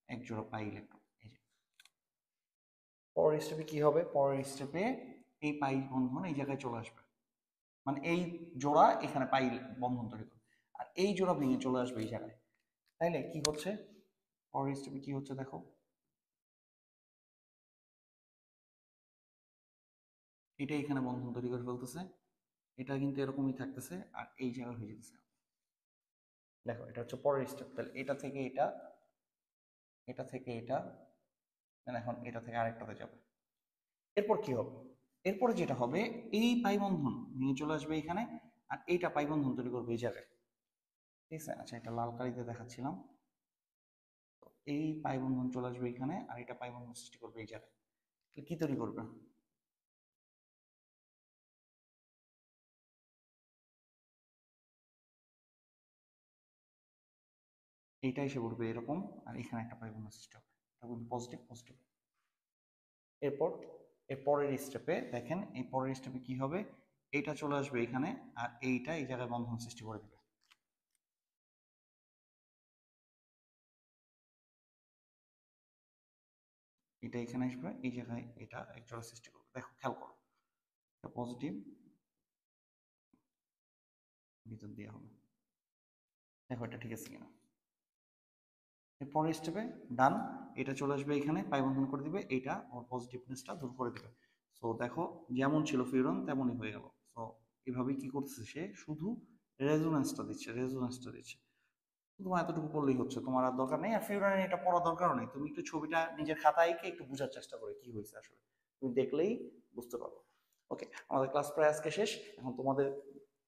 এক জোড়া পাই ইলেকট্রন। এই যে পরের স্টেপে কি হবে? পরের স্টেপে এই পাই বন্ধন এই জায়গায় চলে আসবে, মানে এই জোড়া এখানে পাই বন্ধন তৈরি করবে, আর এই জোড়া ভেঙে চলে আসবে এই জায়গায়। তাইলে কি হচ্ছে পরের স্টেপে? কি হচ্ছে দেখো, এটা এখানে বন্ধন তৈরি করে ফেলতেছে, এটা কিন্তু এরকমই থাকতেছে, আর এই জায়গায় হয়ে যেতেছে। দেখো এটা হচ্ছে পরের স্টেপ। তাহলে এটা থেকে এটা, এটা থেকে এটা, এখন এটা থেকে আরেকটাতে যাবে। এরপর কি হবে? এরপরে যেটা হবে, এই পাই বন্ধন নিয়ে চলে আসবে এখানে, আর এইটা পাই বন্ধন তৈরি করবে এই জায়গায়। ঠিক আছে, আচ্ছা এটা লাল কালিতে দেখাচ্ছিলাম। এই পাই বন্ধন চলে আসবে এখানে, আর এটা পাই বন্ধন সৃষ্টি করবে এই জায়গায়। কি তৈরি করবে? এইটা এসে পড়বে এরকম, আর এখানে একটা পাই বন্ধন সৃষ্টি হবে, এটা কিন্তু পজিটিভ পজিটিভ। এরপর এর পরের স্টেপে দেখেন, এই পরের স্টেপে কি হবে, এইটা চলে আসবে এখানে, আর এইটা এই জায়গায় বন্ধন সৃষ্টি করে দিবে। এটা এখানে আসবে, এই জায়গায় এটা এক জোড়া সৃষ্টি করবে। দেখো খেয়াল করো, এটা পজিটিভ ভিতর দিয়ে হবে। দেখো এটা ঠিক আছে কিনা। এরপরের স্টেপে ডান, এটা চলে আসবে এখানে, পাই বন্ধন করে দিবে, এটা ওর পজিটিভনেসটা দূর করে দিবে। সো দেখো যেমন ছিল ফিউরন তেমনই হয়ে গেল। সো এভাবেই কি করতেছে সে, শুধু রেজোনেন্সটা দিচ্ছে। তোমার এতটুকু বললেই হচ্ছে, তোমার আর দরকার নেই। আর ফিউরানের এটা পড়ার দরকারও নেই, তুমি একটু ছবিটা নিজের খাতায় এঁকে একটু বোঝার চেষ্টা করে কি হয়েছে আসলে, তুমি দেখলেই বুঝতে পারবো। ওকে, আমাদের ক্লাস প্রায় আজকে শেষ। এখন তোমাদের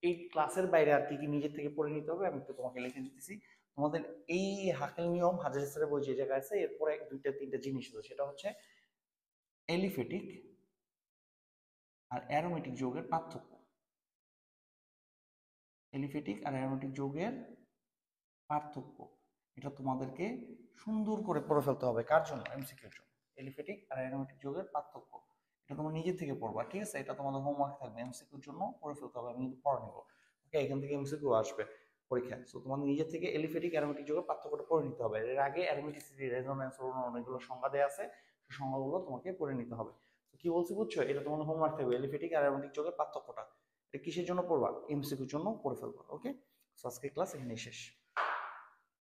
এই ক্লাসের বাইরে আর কি কি নিজের থেকে পড়ে নিতে হবে আমি একটু তোমাকে লিখে দিতেছি। তোমাদের এই হাকেল নিয়ম হাজার স্যারের বই যে জায়গায় আছে, এরপরে দুইটা তিনটা জিনিস আছে, সেটা হচ্ছে এলিফেটিক আর অ্যারোমেটিক যৌগের পার্থক্য। এলিফেটিক আর অ্যারোমেটিক যৌগের পার্থক্য, এটা তোমাদেরকে সুন্দর করে পড়ে ফেলতে হবে। কার জন্য? এমসিকিউর জন্য। এলিফেটিক আর অ্যারোমেটিক যৌগের পার্থক্য, এটা তোমরা নিজে থেকে পড়বা, ঠিক আছে? এটা তোমাদের হোমওয়ার্ক থাকবে, এমসিকিউর জন্য পড়ে ফেলতে হবে, আমি কিন্তু পড়ে নেবো। ওকে, এখান থেকে এমসিকিউ আসবে পরীক্ষায়। সো তোমাদের নিজে থেকে এলিফেটিক অ্যারোমেটিক যৌগের পার্থক্যটা পড়ে নিতে হবে। এর আগে অ্যারোমেটিসিটি, রেজোনেন্স, অনেকগুলো সংজ্ঞা দেওয়া আছে, সেই সংজ্ঞাগুলো তোমাকে পড়ে নিতে হবে। তো কি বলছি বুঝছো? এটা তোমাদের হোমওয়ার্ক থাকবে, এলিফেটিক আর অ্যারোমেটিক যৌগের পার্থক্যটা। এটা কিসের জন্য পড়বা? এমসিকিউর জন্য পড়ে ফেলবা। ওকে, সো আজকে ক্লাস এখানেই শেষ।